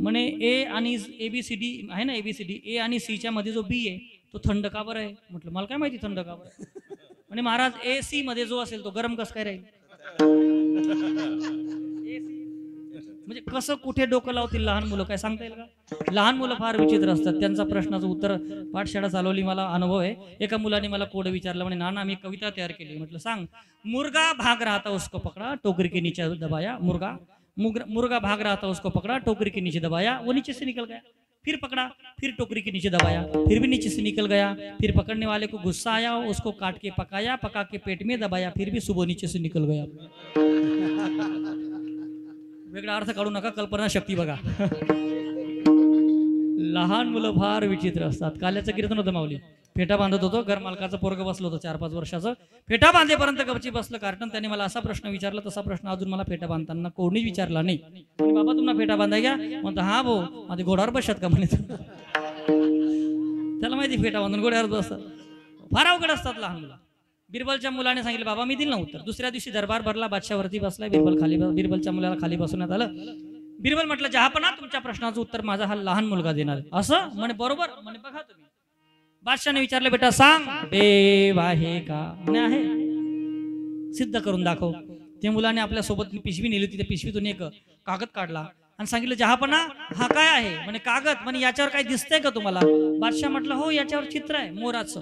म्हणे ए आणि ABCD आहे ना, ABCD, ए आणि सीच्या मध्ये जो बी आहे तो थंड का बरं आहे? म्हटलं मला काय माहिती थंड का बरं. म्हणे महाराज, AC मध्ये जो असेल तो गरम कसं काय राहील? म्हणजे कसं कुठे डोकं लावतील लहान मुलं, काय सांगता येईल का? लहान मुलं फार विचित्र असतात. त्यांचा प्रश्नाचं उत्तर, पाठशाळा चालवली, मला अनुभव आहे. एका मुलाने मला कोड विचारलं, म्हणे नाना मी कविता तयार केली. म्हटलं सांग. मुर्गा भाग राहता उसको पकडा, टोकरी के नीचे दबाया. मुर्गा भाग रहा था, उसको पकड़ा, टोकरी के नीचे दबाया, वो नीचे से निकल गया. फिर पकड़ा, फिर टोकरी के नीचे दबाया, फिर भी नीचे से निकल गया. फिर पकड़ने वाले को गुस्सा आया, उसको काट के पकाया, पका के पेट में दबाया, फिर भी सुबह नीचे से निकल गया. वेगळा अर्थ काढू नका, कल्पना शक्ती बघा. लहान मुलं फार विचित्र असतात. काल्याचं कीर्तन होतं माऊली, फेटा बांधत होतो, घर मालकाचं पोरग बसलं होतं 4-5 वर्षाचं. फेटा बांधेपर्यंत गपची बसलं, कारण त्याने मला असा प्रश्न विचारला, तसा प्रश्न अजून मला फेटा बांधताना कोणीच विचारला नाही. आणि बाबा तुम्हाला फेटा बांधाय घ्या? म्हणतो हा भाऊ, माझे घोड्यावर बसत का म्हणे. त्याला माहिती फेटा बांधून घोड्यावर बसतात. फार अवघड असतात लहान मुलं. बिरबलच्या मुलाने सांगितलं, बाबा मी दिलं ना उत्तर. दुसऱ्या दिवशी दरबार भरला, बादशावरती बसलाय. बिरबलच्या मुलाला खाली बसवण्यात आलं. बिरबल म्हटलं, जहापना तुमच्या प्रश्नाचं उत्तर माझा हा लहान मुलगा देणार. असं म्हणे, बरोबर. म्हणे बघा तुम्ही. बादशाने विचारलं, बेटा सांग, देव आहे का? म्हणे आहे. सिद्ध करून दाखव. त्या मुलाने आपल्या सोबत पिशवी नेली होती, त्या पिशवीतून एक कागद काढला आणि सांगितलं, जहापना हा काय आहे? म्हणे कागद. म्हणे याच्यावर काय दिसतंय का तुम्हाला? बादशाह म्हटलं, हो याच्यावर चित्र आहे मोराचं.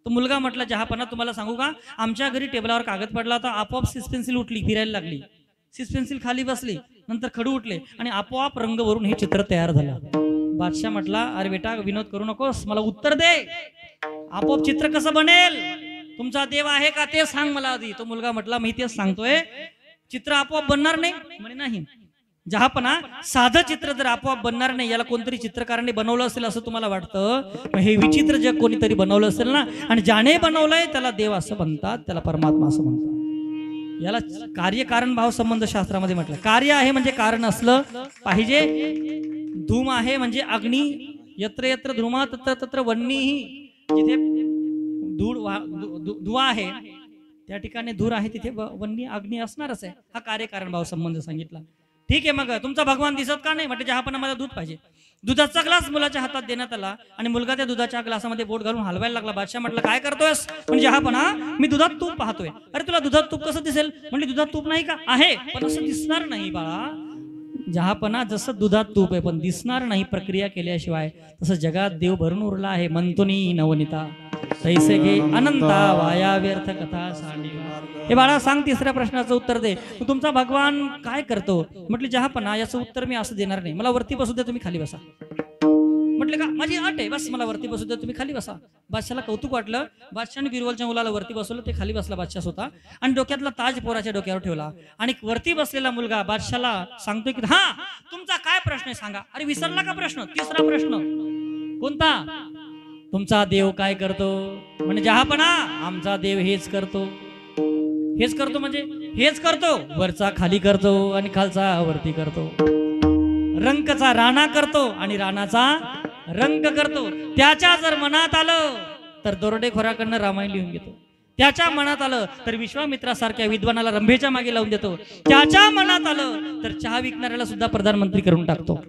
तो मुलगा म्हटला जहापणा तुम्हाला सांगू का, आमच्या घरी टेबलावर कागद पडला होता, आपोआप सिस पेन्सिल उठली, फिरायला लागली, सिस पेन्सिल खाली बसली, नंतर खडू उठले आणि आपोआप रंग भरून हे चित्र तयार झालं. बादशाह म्हटला अरे बेटा विनोद करू नकोस, मला उत्तर दे, आपोआप चित्र कसं बनेल, तुमचा देव आहे का ते सांग मला आधी. तो मुलगा म्हटला मी तेच सांगतोय, चित्र आपोआप बनणार नाही. म्हणे नाही जहापणा, साधं चित्र जर आपोआप बनणार नाही, याला कोणतरी चित्रकाराने बनवलं असेल असं तुम्हाला वाटतं, हे विचित्र जग कोणीतरी बनवलं असेल ना, आणि ज्याने बनवलंय त्याला देव असं म्हणतात, त्याला परमात्मा असं म्हणतात. याला कार्यकारण भाव संबंध शास्त्रामध्ये म्हटलं. कार्य आहे म्हणजे कारण असलं पाहिजे. धूम आहे म्हणजे अग्नी, यत्र यत्र धूमा तत्र तत्र वन्नीही, जिथे धुवा आहे त्या ठिकाणी धूर आहे, तिथे वन्नी अग्नी असणारच आहे. हा कार्यकारण भाव संबंध सांगितला. ठीक आहे, मग तुमचा भगवान दिसत का नाही, म्हणजे जहापणा मला दूध पाहिजे. दुधाचा ग्लास मुलाच्या हातात देण्यात आला आणि मुलगा त्या दुधाच्या ग्लासामध्ये बोट घालून हलवायला लागला. बादशाह म्हटलं काय करतोयस, म्हणजे जहापणा मी दुधात तूप पाहतोय. अरे तुला दुधात तूप कसं दिसेल, म्हणजे दुधात तूप नाही का, आहे पण असं दिसणार नाही बाळा. जहापणा जसं दुधात तूप आहे पण दिसणार नाही प्रक्रिया केल्याशिवाय, तसं जगात देव भरून उरला आहे. म्हणतोनी नवनीता तैसे घे अनंता वाया व्यर्थ कथा सांडी. हे बाळा सांग, तिसऱ्या प्रश्नाचं उत्तर दे, तुमचा भगवान काय करतो. म्हटले जहापणा याचं उत्तर मी असं देणार नाही, मला वरती बसू द्या, तुम्ही खाली बसा. म्हटले का, माझी अट आहे, बस मला वरती बसू द्या, तुम्ही खाली बसा. बादशाला कौतुक वाटलं. बादशाने बिरबलच्या मुलाला वरती बसवलं, ते खाली बसला बादशाह स्वतः, आणि डोक्यातला ताज पोराच्या डोक्यावर ठेवला. आणि वरती बसलेला मुलगा बादशाला सांगतोय की हा तुमचा काय प्रश्न आहे सांगा. अरे विसरला का प्रश्न, तिसरा प्रश्न कोणता, तुमचा देव काय करतो. म्हणजे जहापणा आमचा देव हेच करतो. हेच करतो म्हणजे हेच करतो, वरचा खाली करतो आणि खालचा वरती करतो. रंकचा राणा करतो आणि राणाचा रंक करतो. त्याच्या जर मनात आलं तर दरोडेखोराकडनं रामायण लिहून घेतो. त्याच्या मनात आलं तर विश्वामित्रासारख्या विद्वानाला रंभेच्या मागे लावून देतो. त्याच्या मनात आलं तर चहा विकणाऱ्याला सुद्धा प्रधानमंत्री करून टाकतो.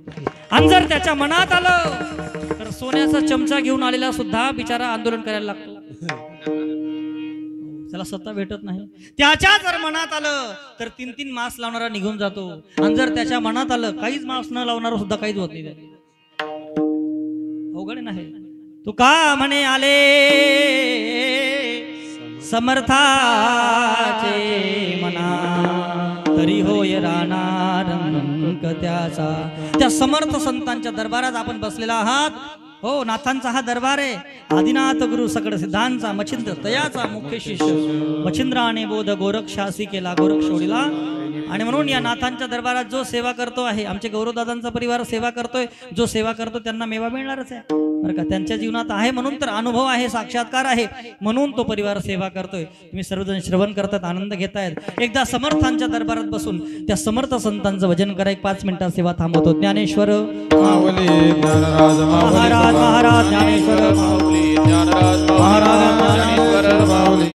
आणि जर त्याच्या मनात आलं तर सोन्याचा चमचा घेऊन आलेला सुद्धा बिचारा आंदोलन करायला लागतो, त्याला सत्ता भेटत नाही. त्याच्या जर मनात आलं तर 3-3 मास लावणारा निघून जातो. आणि जर त्याच्या मनात आलं काहीच मास न लावणारा सुद्धा काहीच होत नाही. अवघड नाही. तू का म्हणे आले समर्थाचे मना, तरी होय राणा रंक त्याचा. त्या समर्थ संतांच्या दरबारात आपण बसलेला आहात. हो, नाथांचा हा दरबार आहे. आदिनाथ गुरु सकड सिद्धांचा मच्छिंद्र तयाचा मुख्य शिष्य. मच्छिंद्राने बोध गोरक्षासी केला, गोरक्ष ओढीला. आणि म्हणून या नाथांच्या दरबारात जो सेवा करतो आहे, आमचे गौरवदादांचा परिवार सेवा करतोय, जो सेवा करतो त्यांना मेवा मिळणारच आहे बरं का. त्यांच्या जीवनात आहे म्हणून तर अनुभव आहे, साक्षात्कार आहे, म्हणून तो परिवार सेवा करतोय. तुम्ही सर्वजण श्रवण करतात, आनंद घेतायत. एकदा समर्थांच्या दरबारात बसून त्या समर्थ संतांचं भजन करा. 5 मिनिटात सेवा थांबवतो. ज्ञानेश्वर माऊली ज्ञानराज महाराज, महाराज ज्ञानेश्वर माऊली ज्ञानराज महाराज ज्ञानेश्वर माऊली.